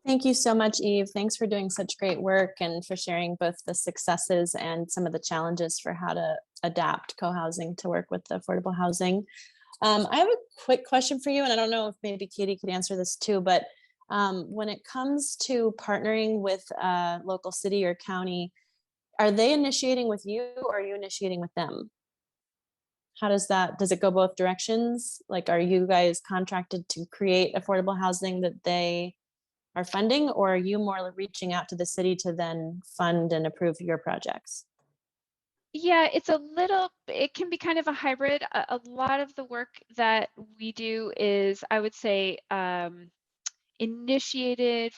Thank you so much, Eve. Thanks for doing such great work and for sharing both the successes and some of the challenges for how to adapt co-housing to work with the affordable housing. I have a quick question for you, and I don't know if maybe Katie could answer this too, but when it comes to partnering with a local city or county, are they initiating with you or are you initiating with them? How does it go both directions? Like, are you guys contracted to create affordable housing that they are funding, or are you more reaching out to the city to then fund and approve your projects? Yeah, it can be kind of a hybrid. A lot of the work that we do is, I would say, initiated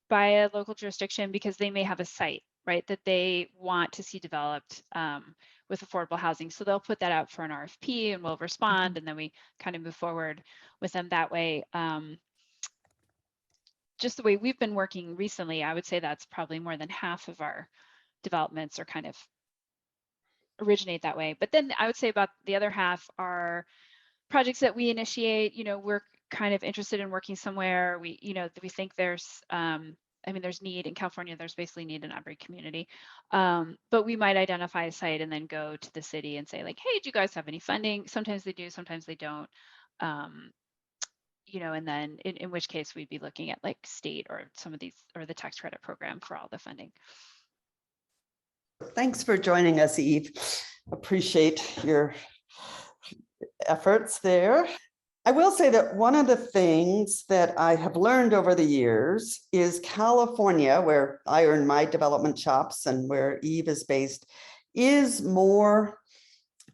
by a local jurisdiction because they may have a site, right, that they want to see developed with affordable housing. So they'll put that out for an RFP and we'll respond, and then we kind of move forward with them that way. Just the way we've been working recently, I would say that's probably more than half of our developments are kind of originate that way. But then I would say about the other half are projects that we initiate. We're kind of interested in working somewhere. We think there's, there's need in California. There's basically need in every community. But we might identify a site and then go to the city and say, like, hey, do you guys have any funding? Sometimes they do, sometimes they don't. And then in which case we'd be looking at like state or some of these, or the tax credit program for all the funding. Thanks for joining us, Eve. Appreciate your efforts there. I will say that one of the things that I have learned over the years is California, where I earn my development chops and where Eve is based, is more,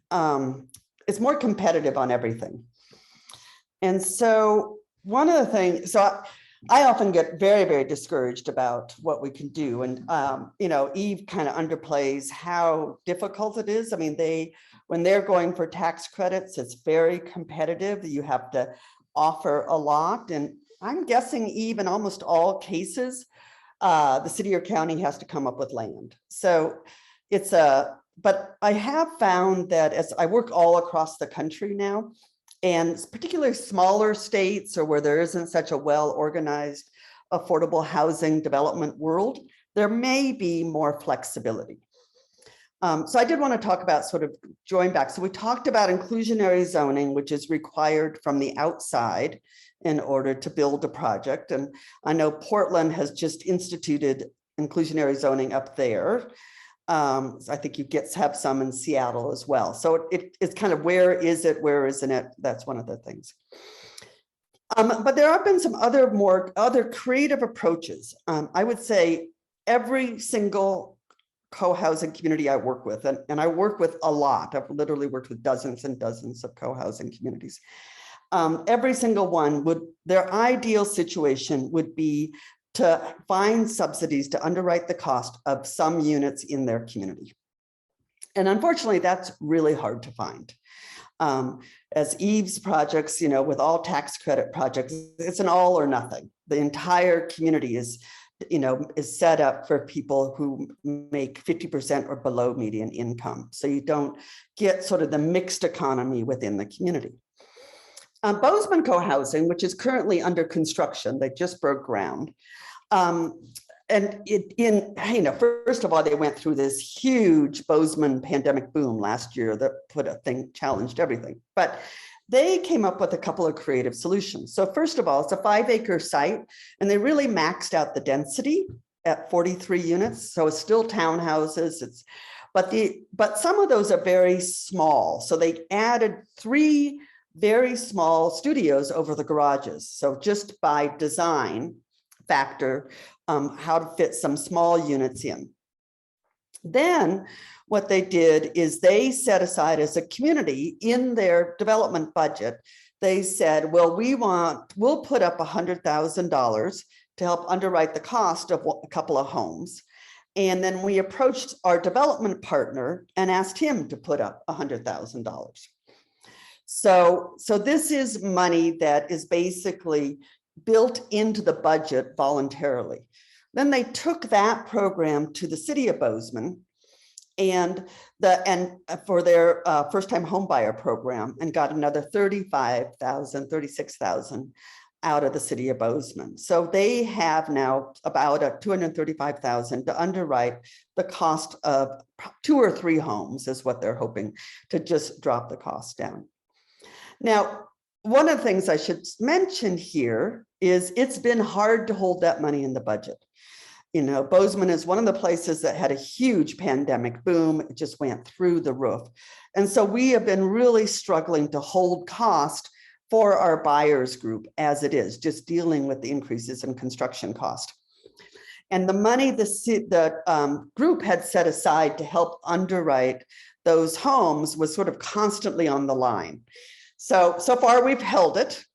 it's more competitive on everything. And so one of the things, I often get very, very discouraged about what we can do. And, you know, Eve kind of underplays how difficult it is. I mean, when they're going for tax credits, it's very competitive. You have to offer a lot. And I'm guessing Eve, in almost all cases, the city or county has to come up with land. So it's but I have found that as I work all across the country now, and particularly smaller states or where there isn't such a well-organized affordable housing development world, there may be more flexibility. So I did want to talk about sort of join back. So we talked about inclusionary zoning, which is required from the outside in order to build a project. And I know Portland has just instituted inclusionary zoning up there. I think you have some in Seattle as well. So it's kind of where isn't it? That's one of the things. But there have been some other creative approaches. I would say every single co-housing community I work with, and I work with a lot. I've literally worked with dozens and dozens of co-housing communities. Every single one their ideal situation would be to find subsidies to underwrite the cost of some units in their community. And unfortunately, that's really hard to find. As Eve's projects, you know, with all tax credit projects, it's an all or nothing. The entire community is set up for people who make 50% or below median income. So you don't get sort of the mixed economy within the community. Bozeman Co-housing, which is currently under construction, they just broke ground. And first of all, they went through this huge Bozeman pandemic boom last year that challenged everything. But they came up with a couple of creative solutions. So first of all, it's a 5-acre site, and they really maxed out the density at 43 units. So it's still townhouses. But some of those are very small. So they added 3 very small studios over the garages. So just by design factor, how to fit some small units in. Then what they did is they set aside as a community in their development budget, they said, well, we'll put up $100,000 to help underwrite the cost of a couple of homes. And then we approached our development partner and asked him to put up $100,000. So this is money that is basically built into the budget voluntarily. Then they took that program to the city of Bozeman and for their first-time homebuyer program and got another $36,000 out of the city of Bozeman. So they have now about $235,000 to underwrite the cost of 2 or 3 homes is what they're hoping to just drop the cost down. Now, one of the things I should mention here is it's been hard to hold that money in the budget. You know, Bozeman is one of the places that had a huge pandemic boom. It just went through the roof. And so we have been really struggling to hold cost for our buyers group as it is, just dealing with the increases in construction cost. And the money the group had set aside to help underwrite those homes was sort of constantly on the line. So far we've held it,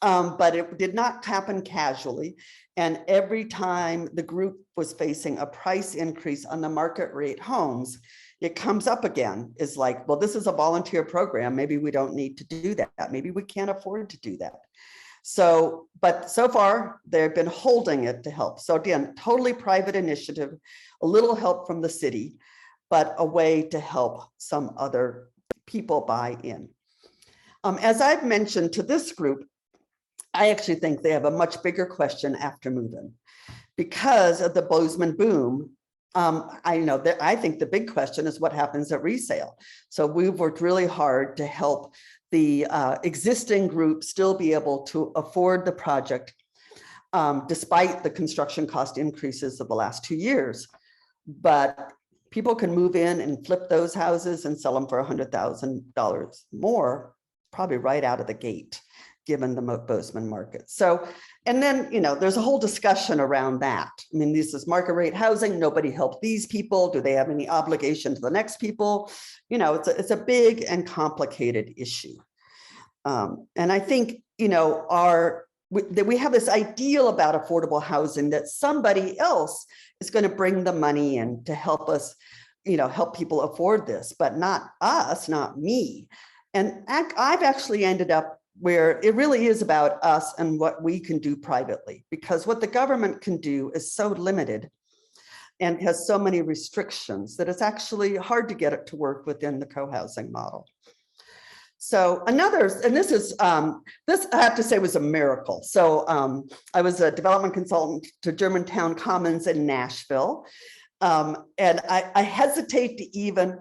but it did not happen casually. And every time the group was facing a price increase on the market rate homes, it comes up again. It's like, well, this is a volunteer program. Maybe we don't need to do that. Maybe we can't afford to do that. But so far they've been holding it to help. So again, totally private initiative, a little help from the city, but a way to help some other people buy in. As I've mentioned to this group, I actually think they have a much bigger question after move-in because of the Bozeman boom. I think the big question is what happens at resale. So we've worked really hard to help the existing group still be able to afford the project despite the construction cost increases of the last 2 years. But people can move in and flip those houses and sell them for $100,000 more, probably right out of the gate. given the Bozeman market. So, and then, you know, there's a whole discussion around that. I mean, this is market rate housing. Nobody helped these people. Do they have any obligation to the next people? You know, it's a big and complicated issue. And I think, you know, that we have this ideal about affordable housing that somebody else is going to bring the money in to help us, you know, help people afford this, but not us, not me. And I've actually ended up where it really is about us and what we can do privately, because what the government can do is so limited and has so many restrictions that it's actually hard to get it to work within the co-housing model. So another, and this is, this I have to say was a miracle. So I was a development consultant to Germantown Commons in Nashville. And I hesitate to even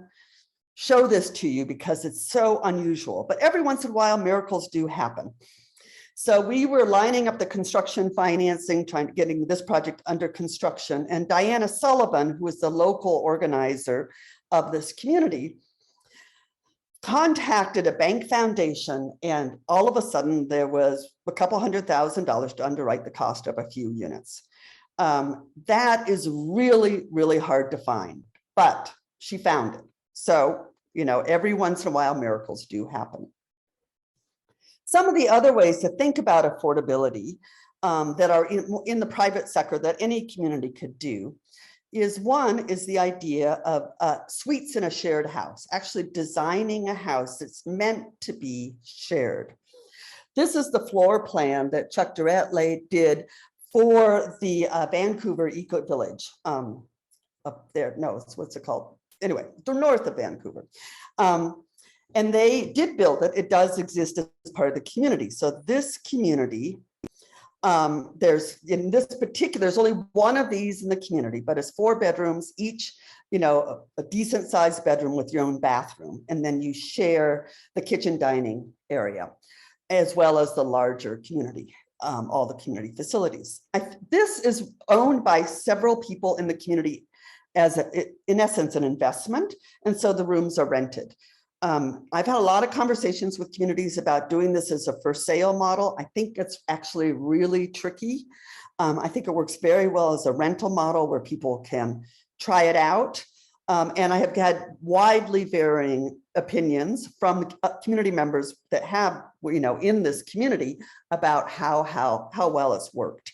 show this to you because it's so unusual, but every once in a while miracles do happen. So we were lining up the construction financing, getting this project under construction, and Diana Sullivan, who is the local organizer of this community, contacted a bank foundation, and all of a sudden there was a couple $100,000 to underwrite the cost of a few units. That is really, really hard to find, but she found it. So, you know, every once in a while, miracles do happen. Some of the other ways to think about affordability that are in the private sector that any community could do is one is the idea of suites in a shared house, actually designing a house that's meant to be shared. This is the floor plan that Chuck Durrett did for the Vancouver Eco Village up there. No, what's it called? Anyway, the north of Vancouver. And they did build it. It does exist as part of the community. So this community, there's only one of these in the community, but it's 4 bedrooms, each, you know, a decent sized bedroom with your own bathroom. And then you share the kitchen dining area, as well as the larger community, all the community facilities. This is owned by several people in the community as in essence, an investment. And so the rooms are rented. I've had a lot of conversations with communities about doing this as a for sale model. I think it's actually really tricky. I think it works very well as a rental model where people can try it out. And I have had widely varying opinions from community members that have, you know, in this community about how well it's worked.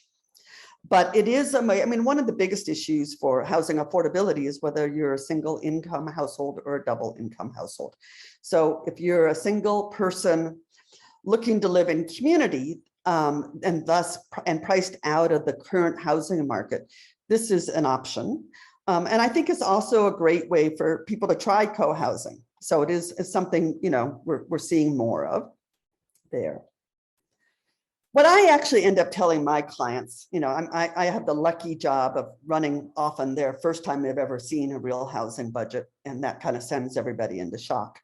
But it is, I mean, one of the biggest issues for housing affordability is whether you're a single income household or a double income household. So if you're a single person looking to live in community and priced out of the current housing market, this is an option. And I think it's also a great way for people to try co-housing. So it is something, you know, we're seeing more of there. What I actually end up telling my clients, you know, I have the lucky job of running often their first time they've ever seen a real housing budget, and that kind of sends everybody into shock.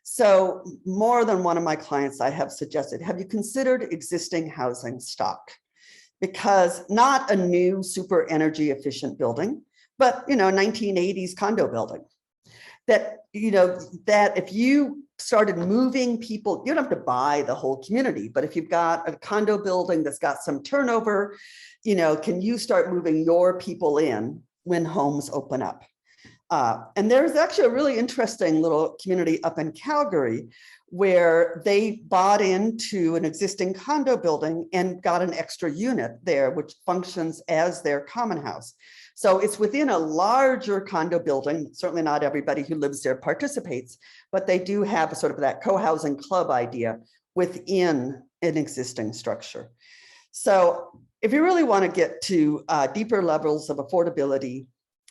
So more than one of my clients I have suggested, have you considered existing housing stock? Because not a new super energy efficient building, but, you know, 1980s condo building. That, you know, that if you started moving people, you don't have to buy the whole community, but if you've got a condo building that's got some turnover, you know, can you start moving your people in when homes open up? And there's actually a really interesting little community up in Calgary where they bought into an existing condo building and got an extra unit there, which functions as their common house. So it's within a larger condo building. Certainly not everybody who lives there participates, but they do have a sort of that co-housing club idea within an existing structure. So if you really want to get to deeper levels of affordability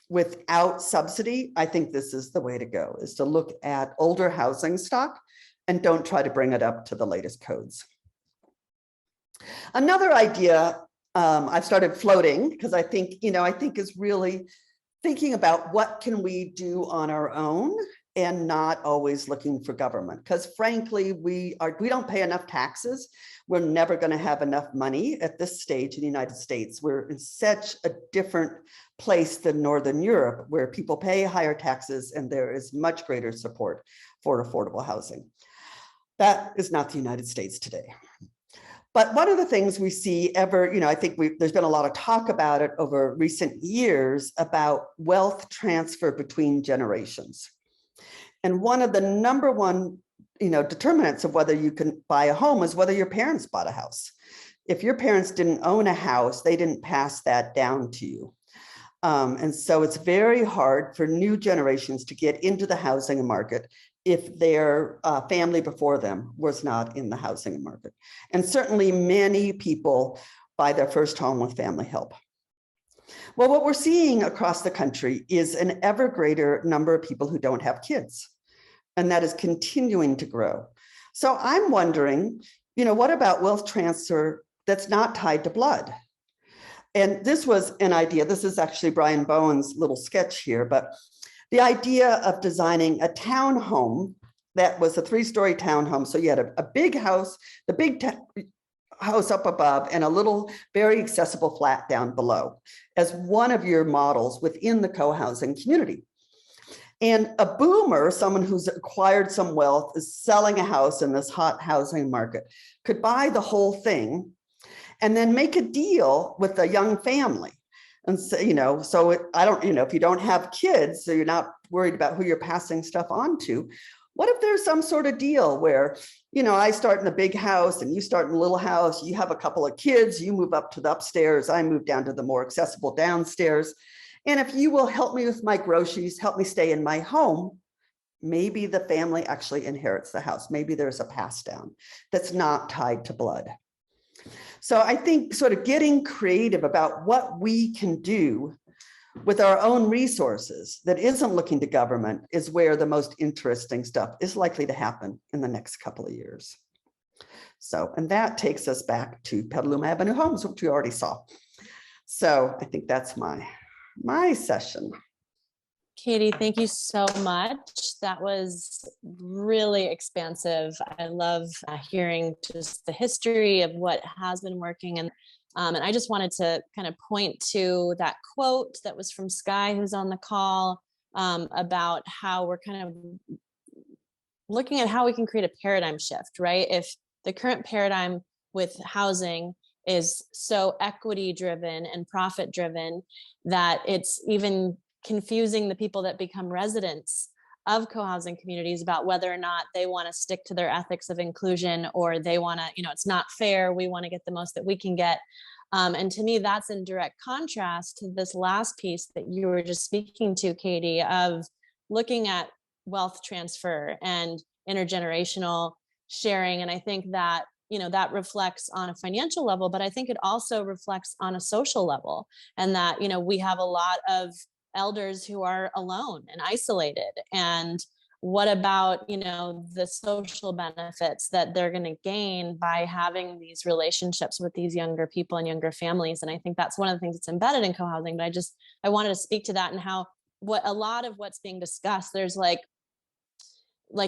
without subsidy, I think this is the way to go, is to look at older housing stock and don't try to bring it up to the latest codes. Another idea I've started floating because I think, you know, I think is really thinking about what can we do on our own and not always looking for government. Because frankly, we don't pay enough taxes. We're never going to have enough money at this stage in the United States. We're in such a different place than Northern Europe, where people pay higher taxes and there is much greater support for affordable housing. That is not the United States today. But one of the things we see I think there's been a lot of talk about it over recent years about wealth transfer between generations. And one of the number one, determinants of whether you can buy a home is whether your parents bought a house. If your parents didn't own a house, they didn't pass that down to you. And so it's very hard for new generations to get into the housing market if their family before them was not in the housing market. And certainly many people buy their first home with family help. Well, what we're seeing across the country is an ever greater number of people who don't have kids, and that is continuing to grow. So I'm wondering, what about wealth transfer that's not tied to blood? And this was an idea, this is actually Brian Bowen's little sketch here, but the idea of designing a townhome that was a 3-story townhome. So you had a big house, the big house up above, and a little very accessible flat down below as one of your models within the co-housing community. And a boomer, someone who's acquired some wealth, is selling a house in this hot housing market, could buy the whole thing and then make a deal with a young family. And so, if you don't have kids, so you're not worried about who you're passing stuff on to, what if there's some sort of deal where, I start in the big house and you start in a little house, you have a couple of kids, you move up to the upstairs, I move down to the more accessible downstairs. And if you will help me with my groceries, help me stay in my home, maybe the family actually inherits the house. Maybe there's a pass down that's not tied to blood. So I think sort of getting creative about what we can do with our own resources that isn't looking to government is where the most interesting stuff is likely to happen in the next couple of years. So, and that takes us back to Petaluma Avenue Homes, which we already saw. So I think that's my session. Katie, thank you so much. That was really expansive. I love hearing just the history of what has been working. And I just wanted to kind of point to that quote that was from Sky, who's on the call, about how we're kind of looking at how we can create a paradigm shift, right? If the current paradigm with housing is so equity driven and profit driven that it's even confusing the people that become residents of co-housing communities about whether or not they want to stick to their ethics of inclusion, or they want to, it's not fair, we want to get the most that we can get. And to me, that's in direct contrast to this last piece that you were just speaking to, Katie, of looking at wealth transfer and intergenerational sharing. And I think that that reflects on a financial level, but I think it also reflects on a social level. And that, we have a lot of elders who are alone and isolated. And what about, the social benefits that they're going to gain by having these relationships with these younger people and younger families? And I think that's one of the things that's embedded in co-housing, but I wanted to speak to that and how a lot of what's being discussed, there's like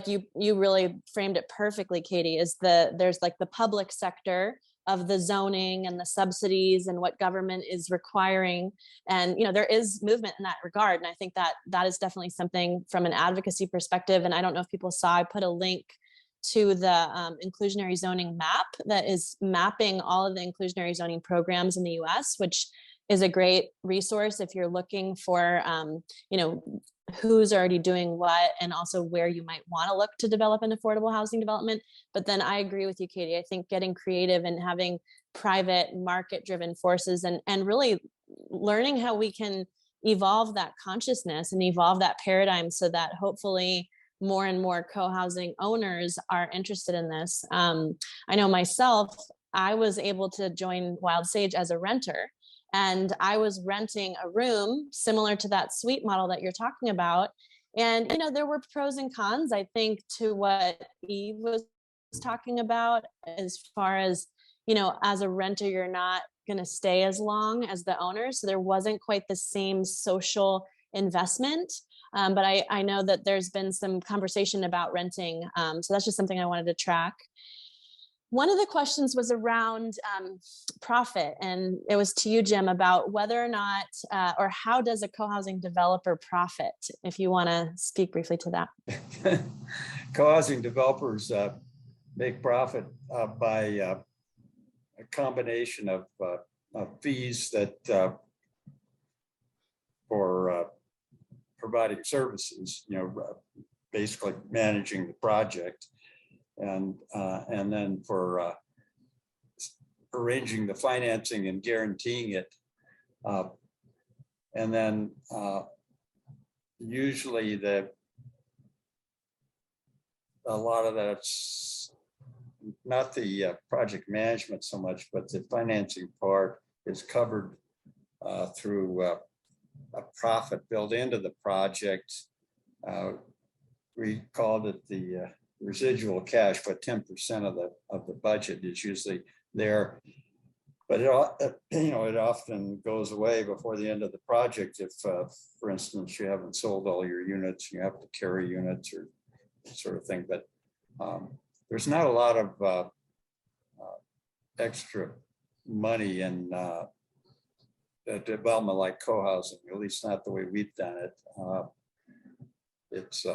you really framed it perfectly, Katie, there's like the public sector of the zoning and the subsidies and what government is requiring. And, there is movement in that regard. And I think that is definitely something from an advocacy perspective. And I don't know if people saw, I put a link to the inclusionary zoning map that is mapping all of the inclusionary zoning programs in the US, which is a great resource if you're looking for, who's already doing what, and also where you might want to look to develop an affordable housing development. But then I agree with you, Katie. I think getting creative and having private market-driven forces and really learning how we can evolve that consciousness and evolve that paradigm so that hopefully more and more co-housing owners are interested in this. I know myself, I was able to join Wild Sage as a renter. And I was renting a room similar to that suite model that you're talking about. And, there were pros and cons, I think, to what Eve was talking about, as far as, as a renter, you're not going to stay as long as the owner. So there wasn't quite the same social investment. But I know that there's been some conversation about renting. So that's just something I wanted to track. One of the questions was around profit, and it was to you, Jim, about whether or not, or how does a co-housing developer profit? If you want to speak briefly to that. Co-housing developers make profit by a combination of fees that for providing services, basically managing the project, and then for arranging the financing and guaranteeing it, and then usually a lot of that's not the project management so much, but the financing part is covered through a profit built into the project. We called it the residual cash, but 10% of the budget is usually there. But it often goes away before the end of the project if, for instance, you haven't sold all your units, you have to carry units or sort of thing. But there's not a lot of extra money in a development like co-housing, at least not the way we've done it. It's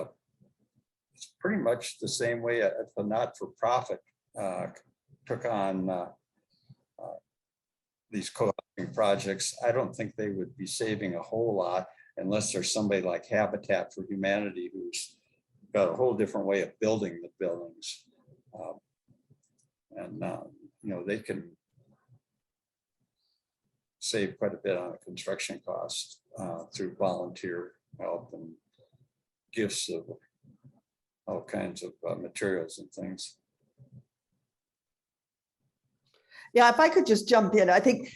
pretty much the same way if a not-for-profit took on these co-housing projects. I don't think they would be saving a whole lot unless there's somebody like Habitat for Humanity who's got a whole different way of building the buildings. They can save quite a bit on a construction cost through volunteer help and gifts of all kinds of materials and things. Yeah, if I could just jump in, I think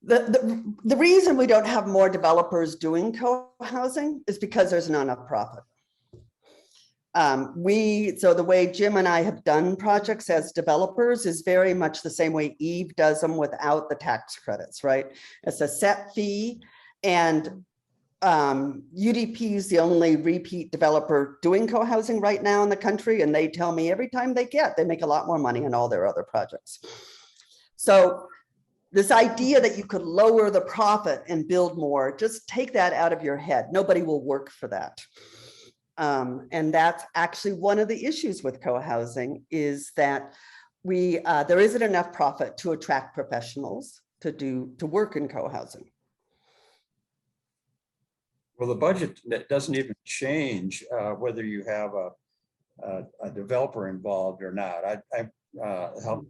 the reason we don't have more developers doing co-housing is because there's not enough profit. So the way Jim and I have done projects as developers is very much the same way Eve does them without the tax credits, right? It's a set fee, and UDP is the only repeat developer doing co-housing right now in the country. And they tell me every time they make a lot more money in all their other projects. So this idea that you could lower the profit and build more, just take that out of your head. Nobody will work for that. And that's actually one of the issues with co-housing is that there isn't enough profit to attract professionals to work in co-housing. Well, the budget doesn't even change whether you have a developer involved or not. I helped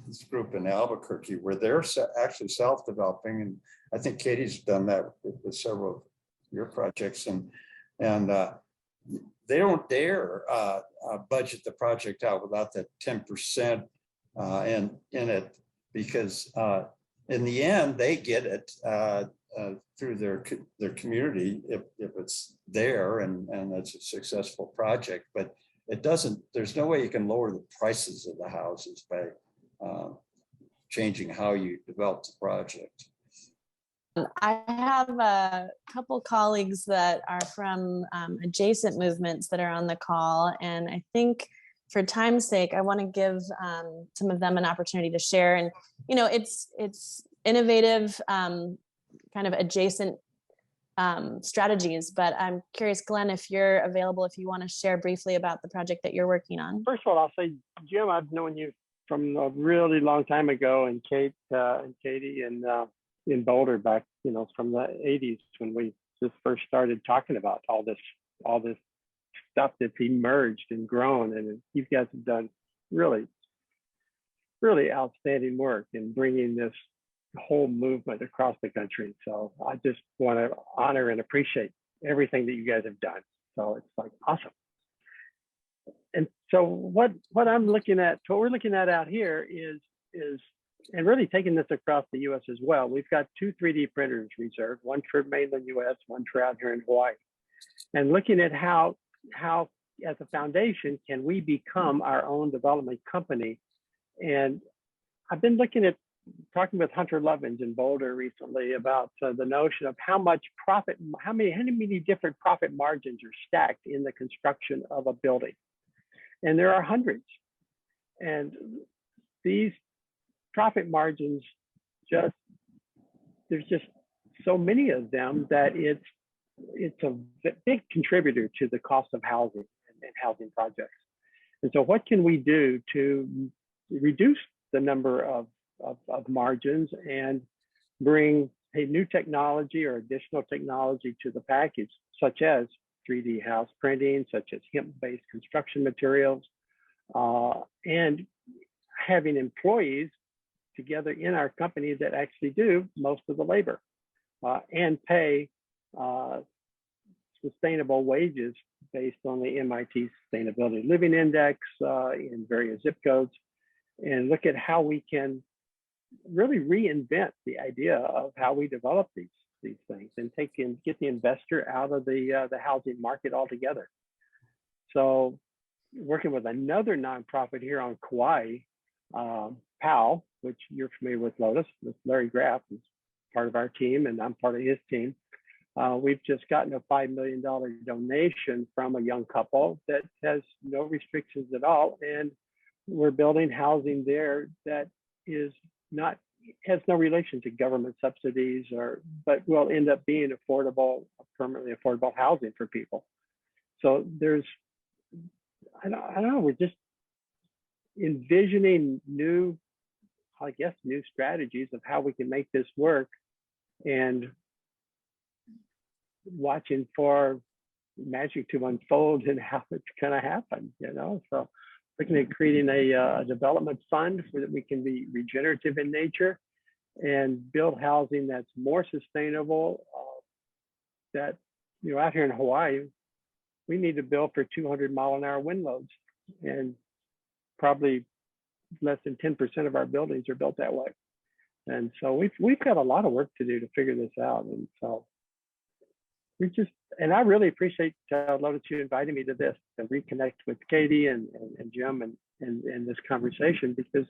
this group in Albuquerque where they're actually self-developing, and I think Katie's done that with several of your projects, and they don't dare budget the project out without that 10% in it, because in the end they get it through their community if it's there and it's a successful project. But it doesn't. There's no way you can lower the prices of the houses by changing how you develop the project. I have a couple colleagues that are from adjacent movements that are on the call, and I think for time's sake, I want to give some of them an opportunity to share. And it's innovative, kind of adjacent strategies. But I'm curious, Glenn, if you're available, if you want to share briefly about the project that you're working on. First of all, I'll say, Jim, I've known you from a really long time ago, and Kate and Katie and in Boulder back, from the 80s when we just first started talking about all this stuff that's emerged and grown. And you guys have done really, really outstanding work in bringing this whole movement across the country. So I just want to honor and appreciate everything that you guys have done. So it's like awesome. And so what I'm looking at, what we're looking at out here is and really taking this across the US as well. We've got 2 3D printers reserved, one for mainland US, one for out here in Hawaii. And looking at how as a foundation, can we become our own development company? And I've been talking with Hunter Lovins in Boulder recently about the notion of how much profit, how many different profit margins are stacked in the construction of a building. And there are hundreds. And these profit margins, there's just so many of them that it's a big contributor to the cost of housing and housing projects. And so what can we do to reduce the number of margins and bring a new technology or additional technology to the package, such as 3D house printing, such as hemp-based construction materials, and having employees together in our company that actually do most of the labor and pay sustainable wages based on the MIT Sustainability Living Index in various zip codes, and look at how we can really reinvent the idea of how we develop these things and get the investor out of the housing market altogether. So working with another nonprofit here on Kauai, PAL, which you're familiar with, Lotus, with Larry Graff, who's part of our team, and I'm part of his team. We've just gotten a $5 million donation from a young couple that has no restrictions at all. And we're building housing there that has no relation to government subsidies, but will end up being affordable, permanently affordable housing for people. So I don't know, we're just envisioning new strategies of how we can make this work, and watching for magic to unfold and how it's going to happen, So looking at creating a development fund so that we can be regenerative in nature and build housing that's more sustainable. That, out here in Hawaii, we need to build for 200-mile-an-hour wind loads, and probably less than 10% of our buildings are built that way. And so we've got a lot of work to do to figure this out. And so I really appreciate, Lotus, you inviting me to this, to reconnect with Katie and Jim and this conversation, because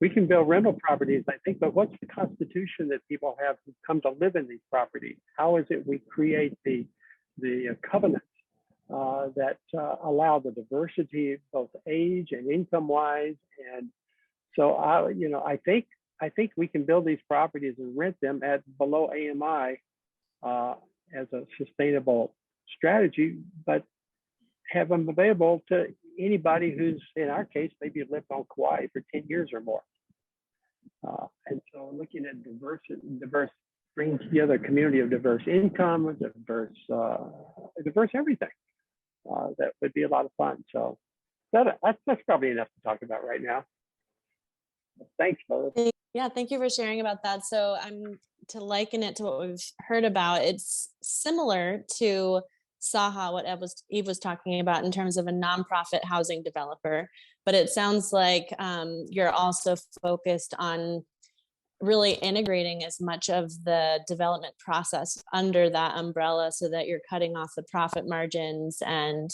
we can build rental properties, I think, but what's the constitution that people have who come to live in these properties? How is it we create the covenants that allow the diversity, both age and income-wise? And so I think we can build these properties and rent them at below AMI as a sustainable strategy, but have them available to anybody who's, in our case, maybe lived on Kauai for 10 years or more. And so looking at diverse, bringing together a community of diverse income, diverse everything, that would be a lot of fun. So that's probably enough to talk about right now. Thanks, Lotus. Yeah, thank you for sharing about that. So to liken it to what we've heard about, it's similar to SAHA, what Eve was talking about in terms of a nonprofit housing developer, but it sounds like you're also focused on really integrating as much of the development process under that umbrella so that you're cutting off the profit margins and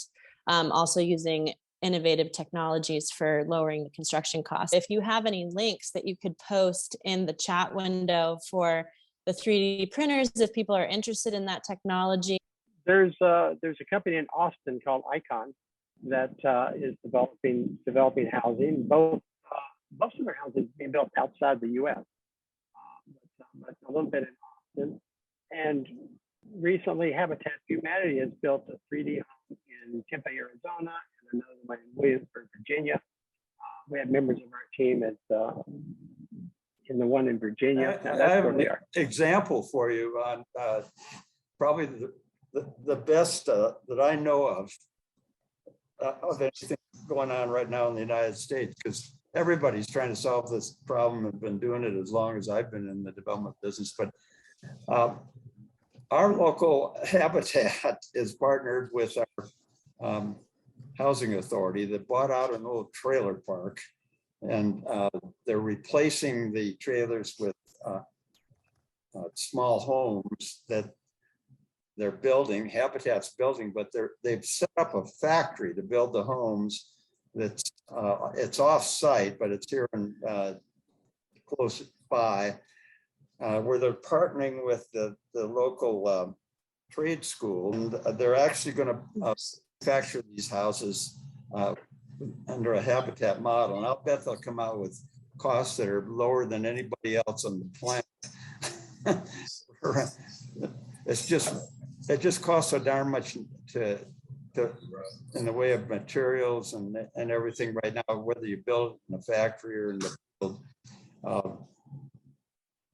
also using innovative technologies for lowering the construction costs. If you have any links that you could post in the chat window for the 3D printers, if people are interested in that technology. There's a company in Austin called Icon that is developing housing. Most of their housing is being built outside the U.S., but a little bit in Austin. And recently, Habitat for Humanity has built a 3D home in Tempe, Arizona, and another one in Williamsburg, Virginia. We have members of our team in the one in Virginia. I have an example for you on probably the best that I know of anything going on right now in the United States, because everybody's trying to solve this problem and been doing it as long as I've been in the development business. But our local Habitat is partnered with our housing authority that bought out an old trailer park, and they're replacing the trailers with small homes that they're building, Habitat's building, but they've set up a factory to build the homes. That's it's off-site, but it's here in close by, where they're partnering with the local trade school, and they're actually going to manufacture these houses under a Habitat model. And I'll bet they'll come out with costs that are lower than anybody else on the planet. It just costs so darn much to in the way of materials and everything right now, whether you build in a factory or in the field,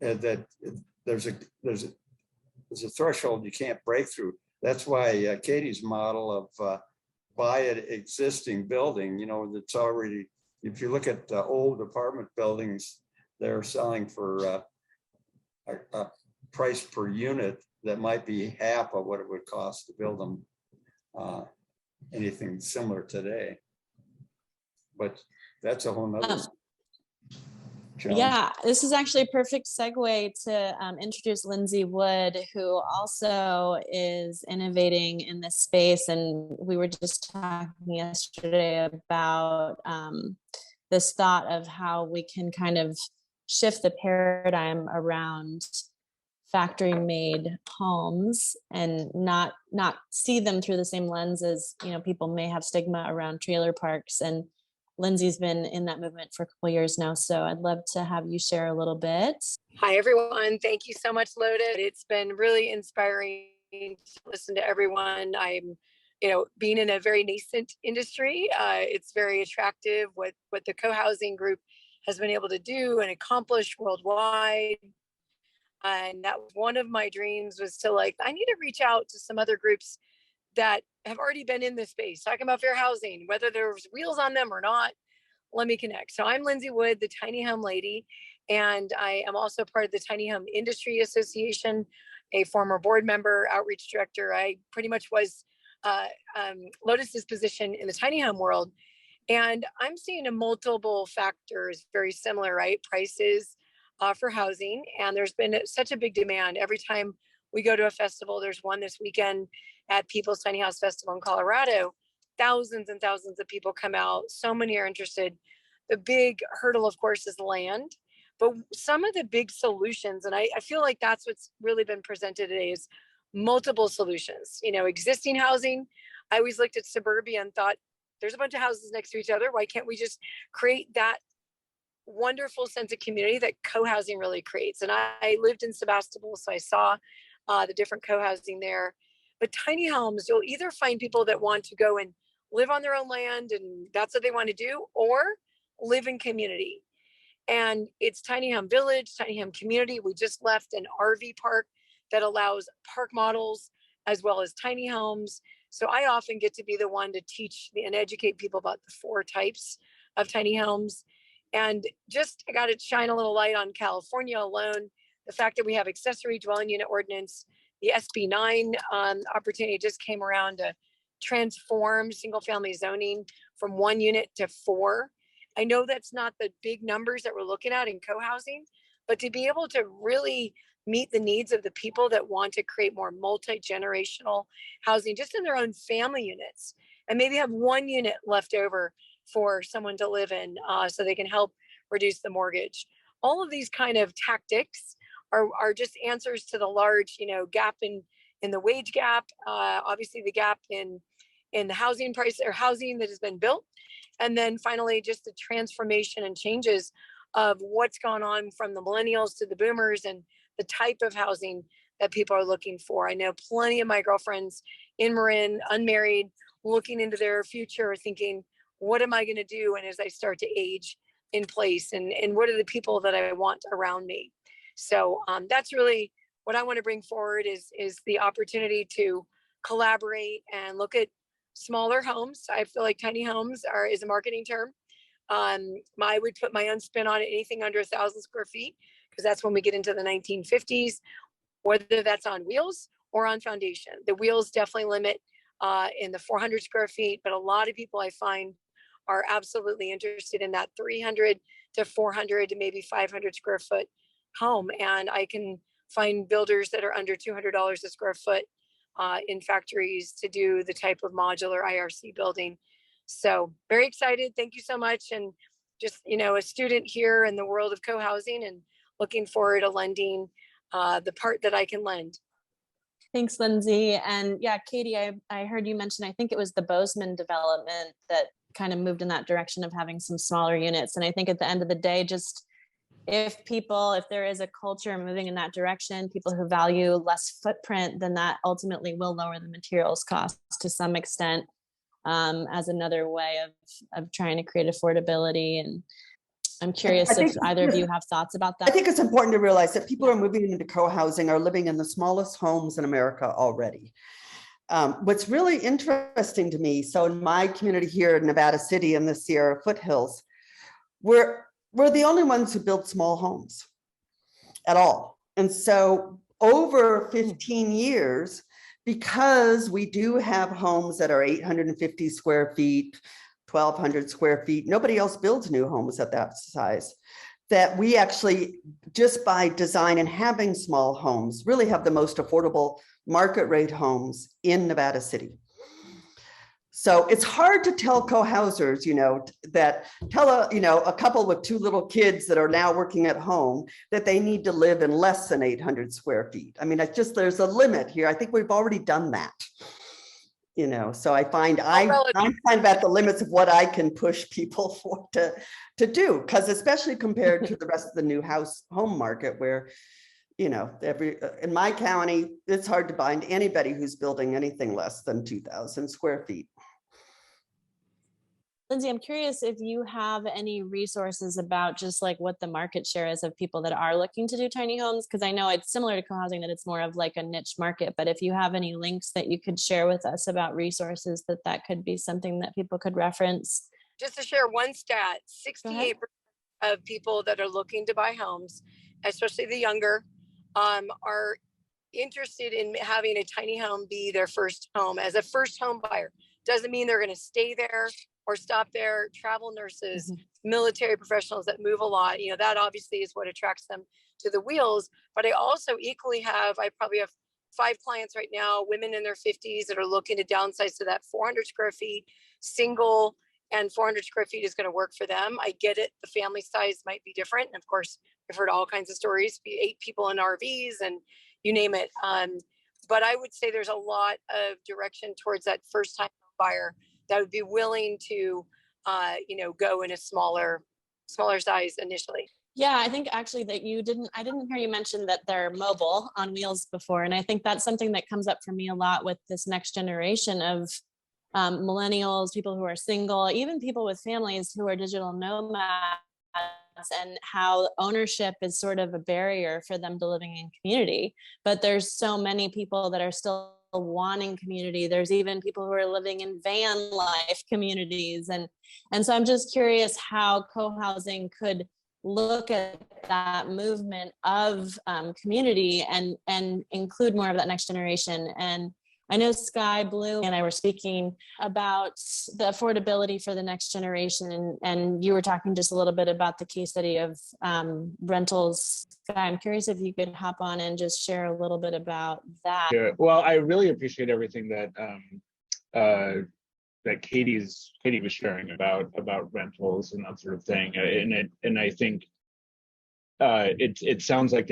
and that there's a threshold you can't break through. That's why Katie's model of buy an existing building, you know, that's already, if you look at old apartment buildings, they're selling for a price per unit that might be half of what it would cost to build them anything similar today. But that's a whole nother challenge. Yeah, this is actually a perfect segue to introduce Lindsay Wood, who also is innovating in this space. And we were just talking yesterday about this thought of how we can kind of shift the paradigm around factory made homes and not see them through the same lens as, you know, people may have stigma around trailer parks. And Lindsay's been in that movement for a couple of years now. So I'd love to have you share a little bit. Hi, everyone. Thank you so much, Loaded. It's been really inspiring to listen to everyone. I'm, you know, being in a very nascent industry, it's very attractive what the co-housing group has been able to do and accomplish worldwide. And that was one of my dreams, was to I need to reach out to some other groups that have already been in this space, talking about fair housing, whether there's wheels on them or not. Let me connect. So I'm Lindsay Wood, the Tiny Home Lady, and I am also part of the Tiny Home Industry Association, a former board member, outreach director. I pretty much was Lotus's position in the tiny home world. And I'm seeing a multiple factors, very similar, right? Prices for housing. And there's been such a big demand. Every time we go to a festival, there's one this weekend at People's Tiny House Festival in Colorado. Thousands and thousands of people come out. So many are interested. The big hurdle, of course, is land. But some of the big solutions, and I feel like that's what's really been presented today, is multiple solutions. You know, existing housing. I always looked at suburbia and thought, there's a bunch of houses next to each other. Why can't we just create that wonderful sense of community that co-housing really creates? And I lived in Sebastopol, so I saw the different co-housing there. But tiny homes, you'll either find people that want to go and live on their own land and that's what they want to do, or live in community. And it's tiny home village, tiny home community. We just left an RV park that allows park models as well as tiny homes. So I often get to be the one to teach and educate people about the 4 types of tiny homes. And just, I got to shine a little light on California alone. The fact that we have accessory dwelling unit ordinance, the SB 9 opportunity just came around to transform single family zoning from 1 unit to 4. I know that's not the big numbers that we're looking at in co-housing, but to be able to really meet the needs of the people that want to create more multi-generational housing just in their own family units, and maybe have 1 unit left over for someone to live in so they can help reduce the mortgage. All of these kind of tactics are just answers to the large, you know, gap in the wage gap, obviously the gap in the housing price or housing that has been built. And then finally, just the transformation and changes of what's gone on from the millennials to the boomers and the type of housing that people are looking for. I know plenty of my girlfriends in Marin, unmarried, looking into their future, thinking, what am I going to do? And as I start to age in place, and what are the people that I want around me? So that's really what I want to bring forward is the opportunity to collaborate and look at smaller homes. I feel like tiny homes is a marketing term. I would put my own spin on it, anything under 1,000 square feet, because that's when we get into the 1950s, whether that's on wheels or on foundation. The wheels definitely limit in the 400 square feet, but a lot of people I find are absolutely interested in that 300 to 400 to maybe 500 square foot home. And I can find builders that are under $200 a square foot in factories to do the type of modular IRC building. So very excited. Thank you so much. And just, you know, a student here in the world of co-housing and looking forward to lending the part that I can lend. Thanks, Lindsay. And yeah, Katie, I heard you mention, I think it was the Bozeman development that kind of moved in that direction of having some smaller units. And I think at the end of the day, just if there is a culture moving in that direction, people who value less footprint, then that ultimately will lower the materials costs to some extent, as another way of trying to create affordability. And I'm curious if either of you have thoughts about that. I think it's important to realize that people who are moving into co-housing are living in the smallest homes in America already. What's really interesting to me, so in my community here in Nevada City in the Sierra foothills, we're the only ones who build small homes at all. And so over 15 years, because we do have homes that are 850 square feet, 1,200 square feet, nobody else builds new homes at that size, that we actually, just by design and having small homes, really have the most affordable market rate homes in Nevada City. So it's hard to tell co-housers, that tell a couple with 2 little kids that are now working at home that they need to live in less than 800 square feet. I mean, there's a limit here. I think we've already done that. So I find I'm kind of at the limits of what I can push people for to do, because especially compared to the rest of the new home market where, in my county, it's hard to find anybody who's building anything less than 2,000 square feet. Lindsay, I'm curious if you have any resources about just like what the market share is of people that are looking to do tiny homes, because I know it's similar to co-housing that it's more of like a niche market, but if you have any links that you could share with us about resources that could be something that people could reference. Just to share one stat, 68% of people that are looking to buy homes, especially the younger, are interested in having a tiny home be their first home. As a first home buyer, doesn't mean they're going to stay there or stop there. Travel nurses, military professionals that move a lot, that obviously is what attracts them to the wheels. But I also equally I probably have 5 clients right now, women in their 50s that are looking to downsize to that 400 square feet, single, and 400 square feet is going to work for them. I get it. The family size might be different. And of course, I've heard all kinds of stories, 8 people in RVs and you name it. But I would say there's a lot of direction towards that first time buyer that would be willing to, go in a smaller size initially. Yeah, I think actually that I didn't hear you mention that they're mobile on wheels before. And I think that's something that comes up for me a lot with this next generation of millennials, people who are single, even people with families who are digital nomads, and how ownership is sort of a barrier for them to living in community. But there's so many people that are still wanting community. There's even people who are living in van life communities. And so I'm just curious how co-housing could look at that movement of community and include more of that next generation. And I know Sky, Blue, and I were speaking about the affordability for the next generation, and you were talking just a little bit about the case study of rentals. Sky, I'm curious if you could hop on and just share a little bit about that. Yeah, well, I really appreciate everything that Katie was sharing about rentals and that sort of thing, and I think it sounds like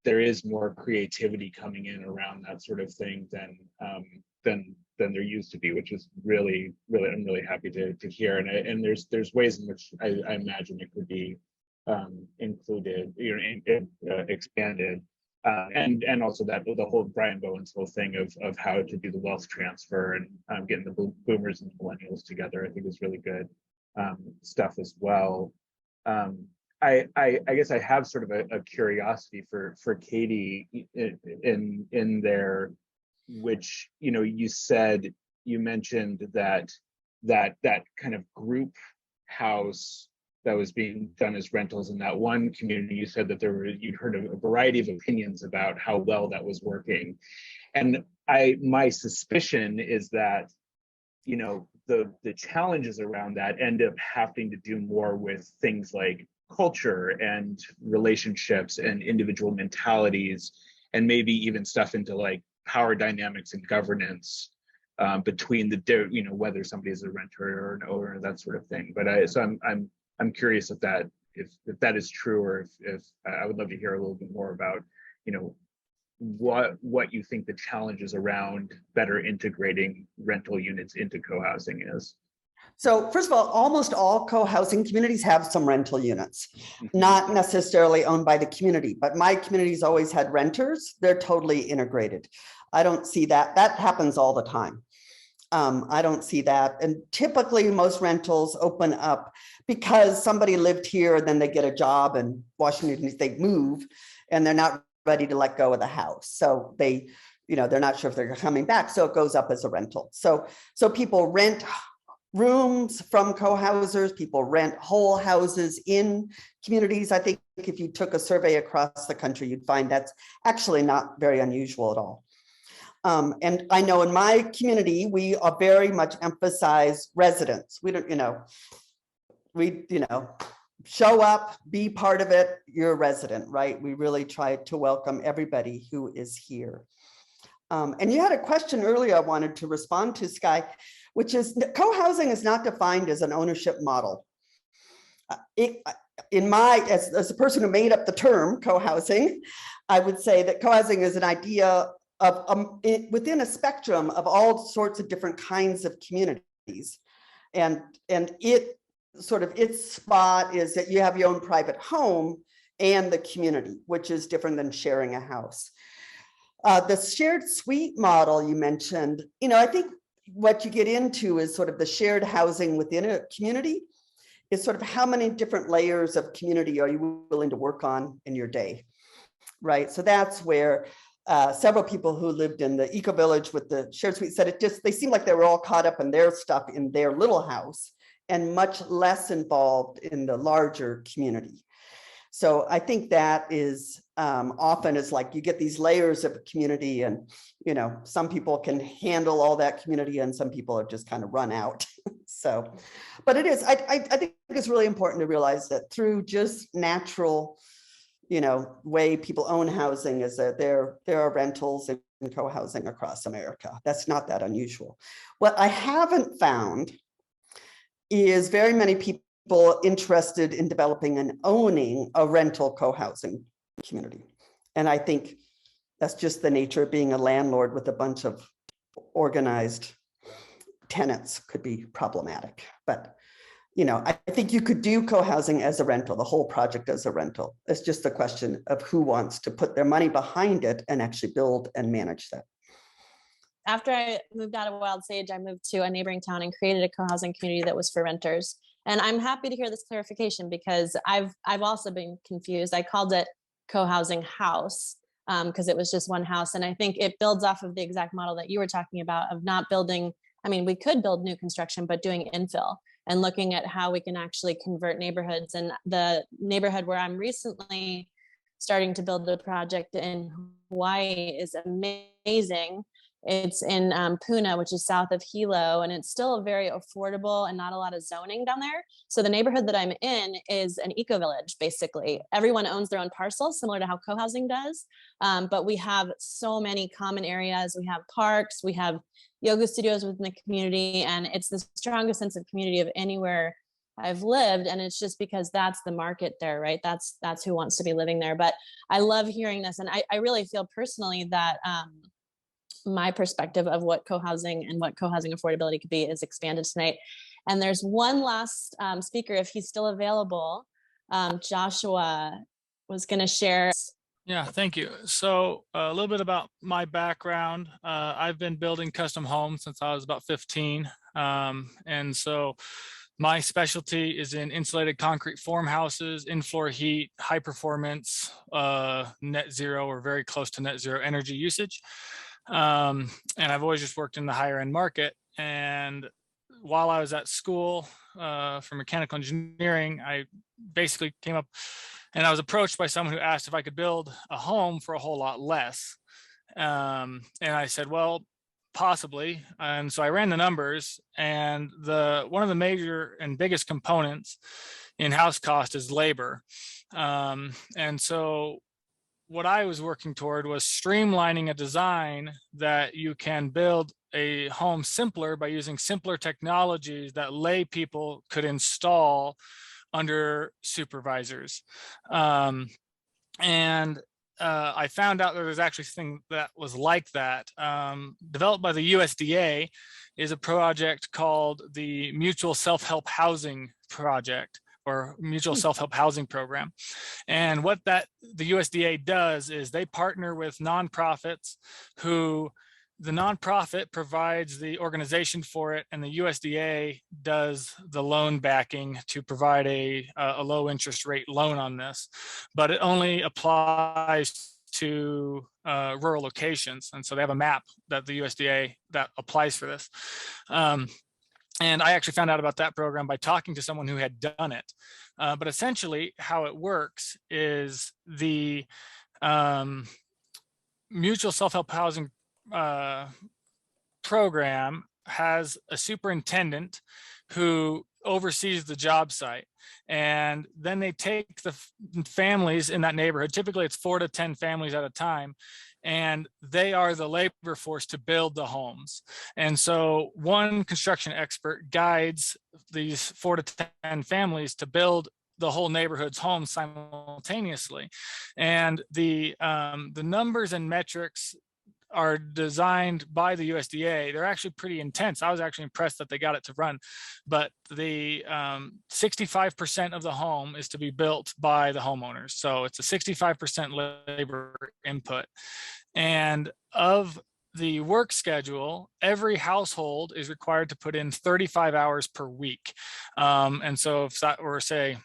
there is more creativity coming in around that sort of thing than there used to be, which is really I'm really happy to hear. And there's ways in which I imagine it could be included, expanded, and also that the whole Brian Bowen's whole thing of how to do the wealth transfer and getting the boomers and the millennials together, I think is really good stuff as well. I guess I have sort of a curiosity for Katie in there, which you mentioned that kind of group house that was being done as rentals in that one community. You said that you'd heard a variety of opinions about how well that was working, and my suspicion is that the challenges around that end up having to do more with things like culture and relationships and individual mentalities, and maybe even stuff into like power dynamics and governance between whether somebody is a renter or an owner, that sort of thing. But I'm curious if that is true, or if I would love to hear a little bit more about what you think the challenges around better integrating rental units into co-housing is. So first of all, almost all co-housing communities have some rental units, Mhm. not necessarily owned by the community, but my community's always had renters. They're totally integrated. I don't see that. That happens all the time. I don't see that. And typically most rentals open up because somebody lived here and then they get a job in Washington, they move and they're not ready to let go of the house. So they, they're not sure if they're coming back. So it goes up as a rental. So people rent rooms from co-housers, people rent whole houses in communities. I think if you took a survey across the country, you'd find that's actually not very unusual at all. And I know in my community, we are very much emphasize residents. We don't, we, show up, be part of it, you're a resident, right? We really try to welcome everybody who is here. And you had a question earlier I wanted to respond to, Sky, which is co-housing is not defined as an ownership model. As a person who made up the term co-housing, I would say that co-housing is an idea of within a spectrum of all sorts of different kinds of communities. And its spot is that you have your own private home and the community, which is different than sharing a house. The shared suite model you mentioned, I think what you get into is sort of the shared housing within a community is sort of how many different layers of community are you willing to work on in your day, right? So that's where several people who lived in the eco village with the shared suite said they seemed like they were all caught up in their stuff in their little house and much less involved in the larger community. So I think that is often is like you get these layers of community and, some people can handle all that community and some people are just kind of run out. So, but it is, I think it's really important to realize that through just natural, way people own housing is that there are rentals and co-housing across America. That's not that unusual. What I haven't found is very many people interested in developing and owning a rental co-housing community. And I think that's just the nature of being a landlord with a bunch of organized tenants could be problematic. But, I think you could do co-housing as a rental, the whole project as a rental. It's just a question of who wants to put their money behind it and actually build and manage that. After I moved out of Wild Sage, I moved to a neighboring town and created a co-housing community that was for renters. And I'm happy to hear this clarification because I've also been confused. I called it co-housing house because it was just one house. And I think it builds off of the exact model that you were talking about of not building. I mean, we could build new construction, but doing infill and looking at how we can actually convert neighborhoods. And the neighborhood where I'm recently starting to build a project in Hawaii is amazing. It's in Puna, which is south of Hilo, and it's still very affordable and not a lot of zoning down there. So the neighborhood that I'm in is an eco village, basically. Everyone owns their own parcels, similar to how co-housing does. But we have so many common areas. We have parks, we have yoga studios within the community, and it's the strongest sense of community of anywhere I've lived. And it's just because that's the market there, right? That's who wants to be living there. But I love hearing this. And I really feel personally that my perspective of what co-housing and what co-housing affordability could be is expanded tonight. And there's one last speaker, if he's still available. Joshua was going to share. Yeah, thank you. So a little bit about my background. I've been building custom homes since I was about 15. And so my specialty is in insulated concrete form houses, in-floor heat, high performance, net zero or very close to net zero energy usage. And I've always just worked in the higher end market. And while I was at school for mechanical engineering, I basically came up and I was approached by someone who asked if I could build a home for a whole lot less. And I said, well, possibly. And so I ran the numbers, and one of the major and biggest components in house cost is labor. And so what I was working toward was streamlining a design that you can build a home simpler by using simpler technologies that lay people could install under supervisors. And I found out there was actually something that was like that. Developed by the USDA is a project called the Mutual Self-Help Housing Project, or Mutual Self-Help Housing Program. And what the USDA does is they partner with nonprofits who the nonprofit provides the organization for it, and the USDA does the loan backing to provide a low interest rate loan on this, but it only applies to rural locations. And so they have a map that the USDA that applies for this. And I actually found out about that program by talking to someone who had done it. But essentially how it works is the Mutual Self-Help Housing program has a superintendent who oversees the job site, and then they take the families in that neighborhood. Typically it's 4 to 10 families at a time, and they are the labor force to build the homes. And so one construction expert guides these 4 to 10 families to build the whole neighborhood's homes simultaneously. And the numbers and metrics are designed by the USDA. They're actually pretty intense. I was actually impressed that they got it to run, but the 65% of the home is to be built by the homeowners. So it's a 65% labor input. And of the work schedule, every household is required to put in 35 hours per week. And so if that were, say,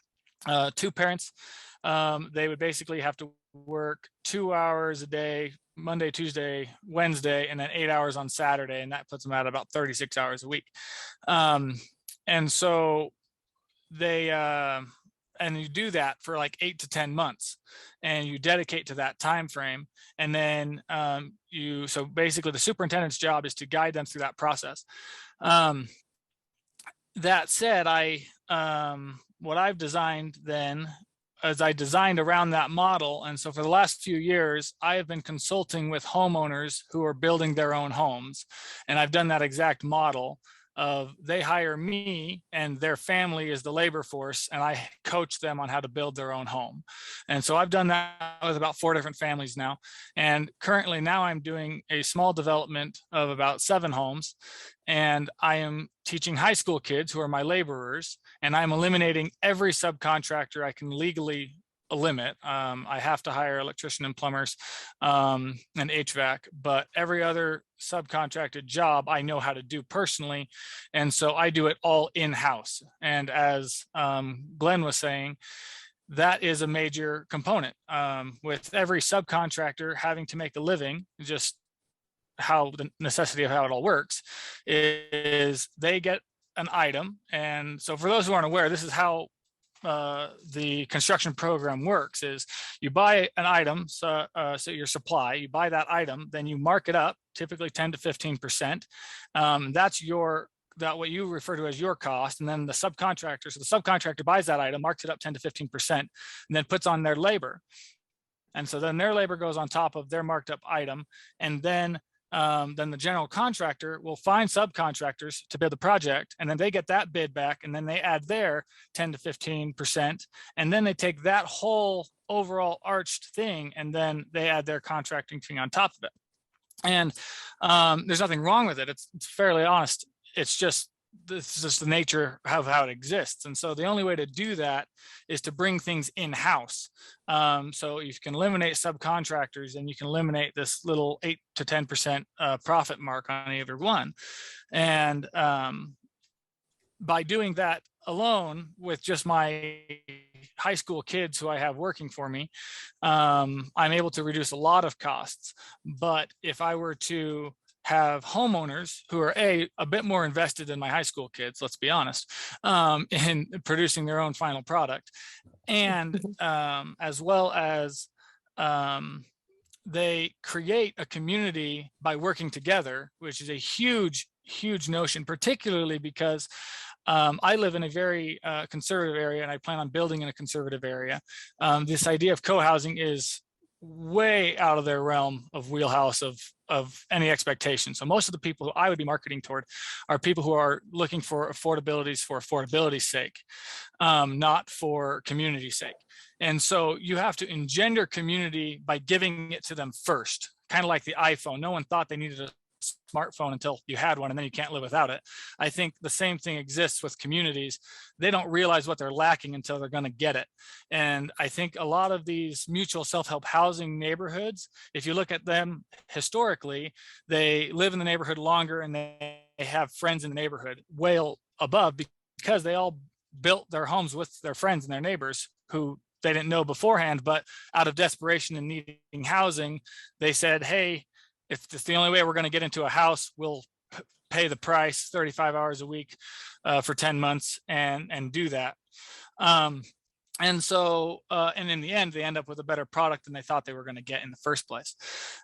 2 parents, they would basically have to work 2 hours a day, Monday, Tuesday, Wednesday, and then 8 hours on Saturday. And that puts them at about 36 hours a week. And so they, and you do that for like 8 to 10 months, and you dedicate to that time frame. And then so basically the superintendent's job is to guide them through that process. That said, what I've designed then as I designed around that model. And so for the last few years, I have been consulting with homeowners who are building their own homes. And I've done that exact model of they hire me and their family is the labor force, and I coach them on how to build their own home. And so I've done that with about 4 different families now. And currently now I'm doing a small development of about 7 homes. And I am teaching high school kids who are my laborers, and I'm eliminating every subcontractor I can legally limit. I have to hire electrician and plumbers and HVAC, but every other subcontracted job I know how to do personally. And so I do it all in-house. And as Glenn was saying, that is a major component. With every subcontractor having to make a living, just how the necessity of how it all works is they get an item. And so for those who aren't aware, this is how the construction program works: is you buy an item, so your supply, you buy that item, then you mark it up, typically 10 to 15%. That's what you refer to as your cost. And then the subcontractor, so the subcontractor buys that item, marks it up 10 to 15%, and then puts on their labor. And so then their labor goes on top of their marked up item. And then the general contractor will find subcontractors to build the project, and then they get that bid back, and then they add their 10 to 15%, and then they take that whole overall arched thing, and then they add their contracting fee on top of it. And there's nothing wrong with it. It's fairly honest. It's just, this is just the nature of how it exists. And so the only way to do that is to bring things in-house. So you can eliminate subcontractors, and you can eliminate this little 8 to 10% profit mark on every one. And by doing that alone with just my high school kids who I have working for me, I'm able to reduce a lot of costs. But if I were to have homeowners who are a bit more invested than my high school kids, let's be honest, in producing their own final product, and as well as they create a community by working together, which is a huge notion, particularly because I live in a very conservative area, and I plan on building in a conservative area. This idea of co-housing is way out of their realm of wheelhouse of any expectation. So most of the people who I would be marketing toward are people who are looking for affordabilities for affordability's sake, not for community's sake. And so you have to engender community by giving it to them first, kind of like the iPhone. No one thought they needed a smartphone until you had one, and then you can't live without it. I think the same thing exists with communities. They don't realize what they're lacking until they're going to get it. And I think a lot of these mutual self-help housing neighborhoods, if you look at them historically, they live in the neighborhood longer and they have friends in the neighborhood way above, because they all built their homes with their friends and their neighbors who they didn't know beforehand, but out of desperation and needing housing, they said, hey, if it's the only way we're going to get into a house, we'll pay the price, 35 hours a week for 10 months and do that. And so, and in the end, they end up with a better product than they thought they were going to get in the first place.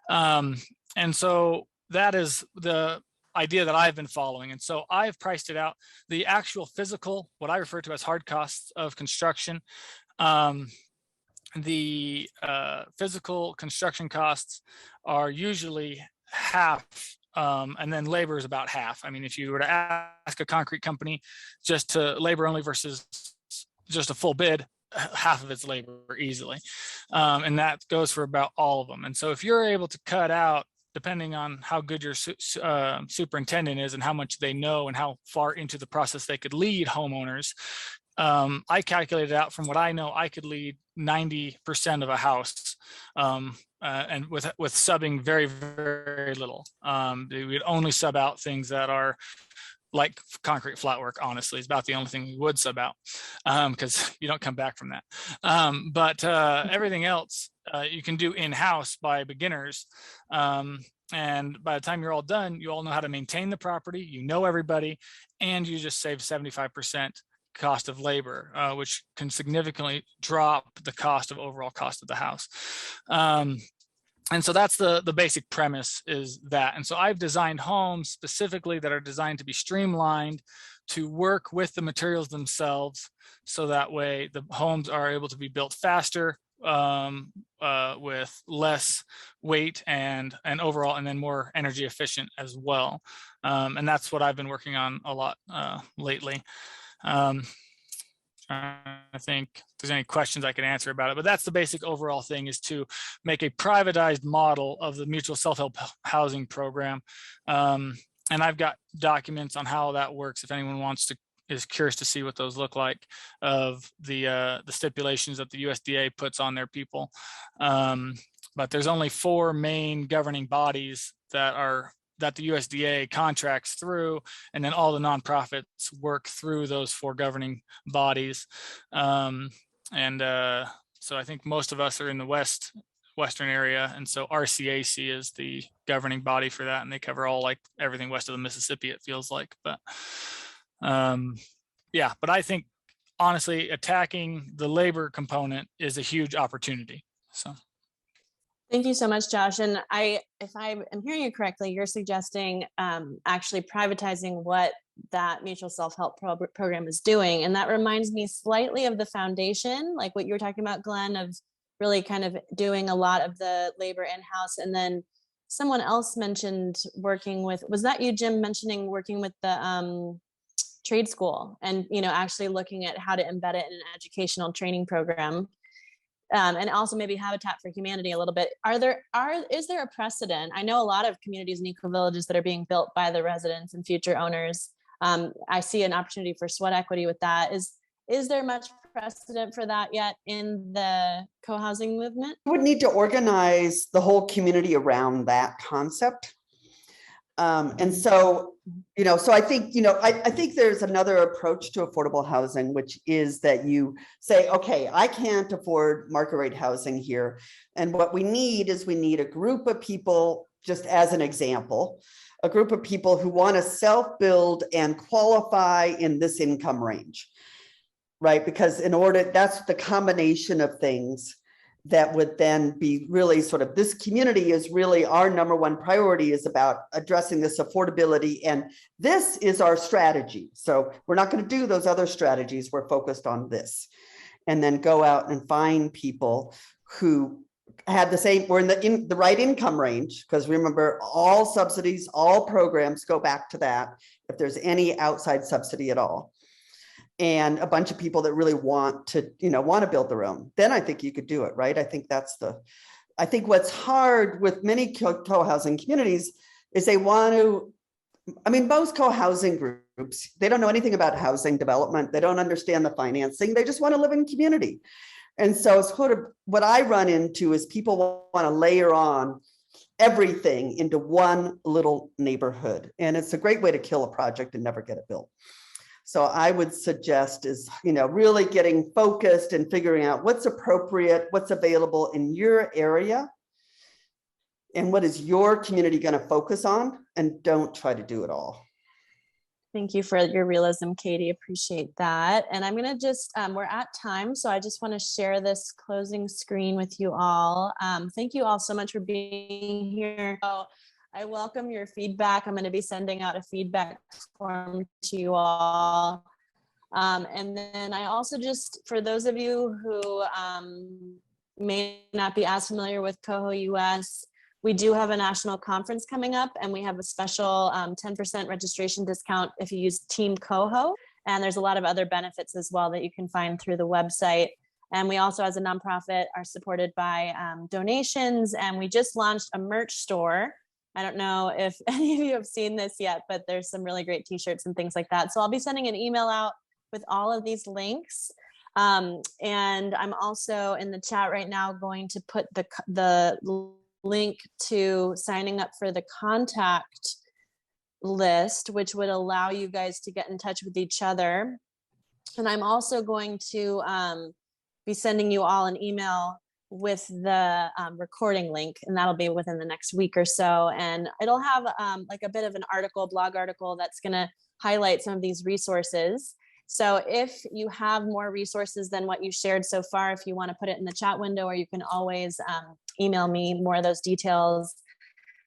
And so that is the idea that I've been following. And so I've priced it out. The actual physical, what I refer to as hard costs of construction, the physical construction costs are usually half, and then labor is about half. I mean, if you were to ask a concrete company just to labor only versus just a full bid, half of it's labor easily. And that goes for about all of them. And so if you're able to cut out, depending on how good your superintendent is and how much they know and how far into the process they could lead homeowners, I calculated out from what I know, I could lead 90% of a house, and with subbing very, very little. We'd only sub out things that are like concrete flat work, honestly, is about the only thing we would sub out, because you don't come back from that. But everything else you can do in-house by beginners. And by the time you're all done, you all know how to maintain the property, you know everybody, and you just save 75% cost of labor, which can significantly drop the cost of overall cost of the house. And so that's the basic premise is that. And so I've designed homes specifically that are designed to be streamlined to work with the materials themselves. So that way the homes are able to be built faster, with less weight and overall, and then more energy efficient as well. And that's what I've been working on a lot lately. I think if there's any questions I can answer about it, but that's the basic overall thing, is to make a privatized model of the mutual self-help housing program. And I've got documents on how that works if anyone is curious to see what those look like, of the stipulations that the USDA puts on their people. But there's only 4 main governing bodies that the USDA contracts through, and then all the nonprofits work through those 4 governing bodies. So I think most of us are in the western area, and so RCAC is the governing body for that, and they cover all, like, everything west of the Mississippi, it feels like. But yeah, but I think honestly attacking the labor component is a huge opportunity. So thank you so much, Josh. And if I am hearing you correctly, you're suggesting actually privatizing what that mutual self-help program is doing. And that reminds me slightly of the foundation, like what you were talking about, Glenn, of really kind of doing a lot of the labor in-house. And then someone else mentioned working with, was that you, Jim, mentioning working with the trade school and, actually looking at how to embed it in an educational training program. And also maybe Habitat for Humanity a little bit. Is there a precedent? I know a lot of communities and eco-villages that are being built by the residents and future owners. I see an opportunity for sweat equity with that. Is there much precedent for that yet in the co-housing movement? We would need to organize the whole community around that concept. And so, so I think, I think there's another approach to affordable housing, which is that you say, okay, I can't afford market rate housing here. And what we need a group of people, just as an example, a group of people who want to self-build and qualify in this income range, right? Because that's the combination of things that would then be really sort of, this community is really our number one priority, is about addressing this affordability. And this is our strategy. So we're not going to do those other strategies. We're focused on this. And then go out and find people who had the same, we're in the right income range, because remember, all subsidies, all programs go back to that, if there's any outside subsidy at all. And a bunch of people that really want to, want to build their own, then I think you could do it, right? I think what's hard with many co-housing communities is they want to, most co-housing groups, they don't know anything about housing development. They don't understand the financing. They just want to live in community. And so sort of what I run into is people want to layer on everything into one little neighborhood. And it's a great way to kill a project and never get it built. So I would suggest is, really getting focused and figuring out what's appropriate, what's available in your area, and what is your community going to focus on, and don't try to do it all. Thank you for your realism, Katie. Appreciate that. And I'm going to just, we're at time, so I just want to share this closing screen with you all. Thank you all so much for being here. Oh, I welcome your feedback. I'm going to be sending out a feedback form to you all. And then I also just, for those of you who may not be as familiar with Coho US, we do have a national conference coming up, and we have a special 10% registration discount if you use Team Coho. And there's a lot of other benefits as well that you can find through the website. And we also, as a nonprofit, are supported by donations. And we just launched a merch store. I don't know if any of you have seen this yet, but there's some really great t-shirts and things like that. So I'll be sending an email out with all of these links. And I'm also in the chat right now going to put the link to signing up for the contact list, which would allow you guys to get in touch with each other. And I'm also going to be sending you all an email with the recording link, and that'll be within the next week or so. And it'll have like a bit of an article, blog article, that's going to highlight some of these resources. So if you have more resources than what you shared so far, if you want to put it in the chat window, or you can always email me more of those details.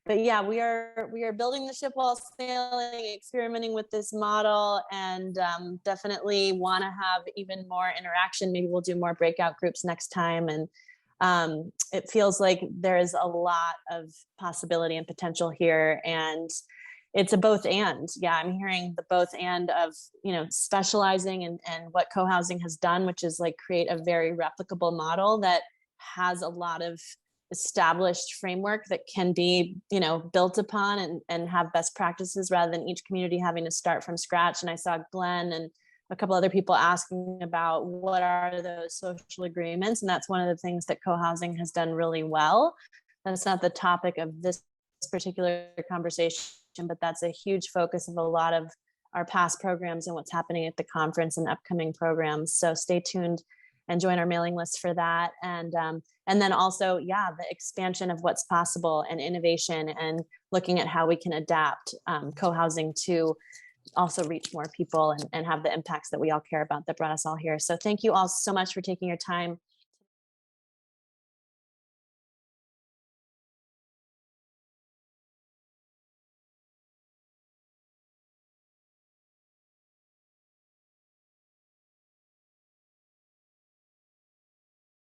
But yeah, we are building the ship while sailing, experimenting with this model, and definitely want to have even more interaction. Maybe we'll do more breakout groups next time. And it feels like there is a lot of possibility and potential here. And it's a both and. Yeah, I'm hearing the both and of, specializing and what co-housing has done, which is like create a very replicable model that has a lot of established framework that can be, built upon and have best practices rather than each community having to start from scratch. And I saw Glenn and a couple other people asking about what are those social agreements. And that's one of the things that co-housing has done really well. That's not the topic of this particular conversation, but that's a huge focus of a lot of our past programs and what's happening at the conference and upcoming programs. So stay tuned and join our mailing list for that. And then also, the expansion of what's possible and innovation, and looking at how we can adapt co-housing to also reach more people and have the impacts that we all care about that brought us all here. So thank you all so much for taking your time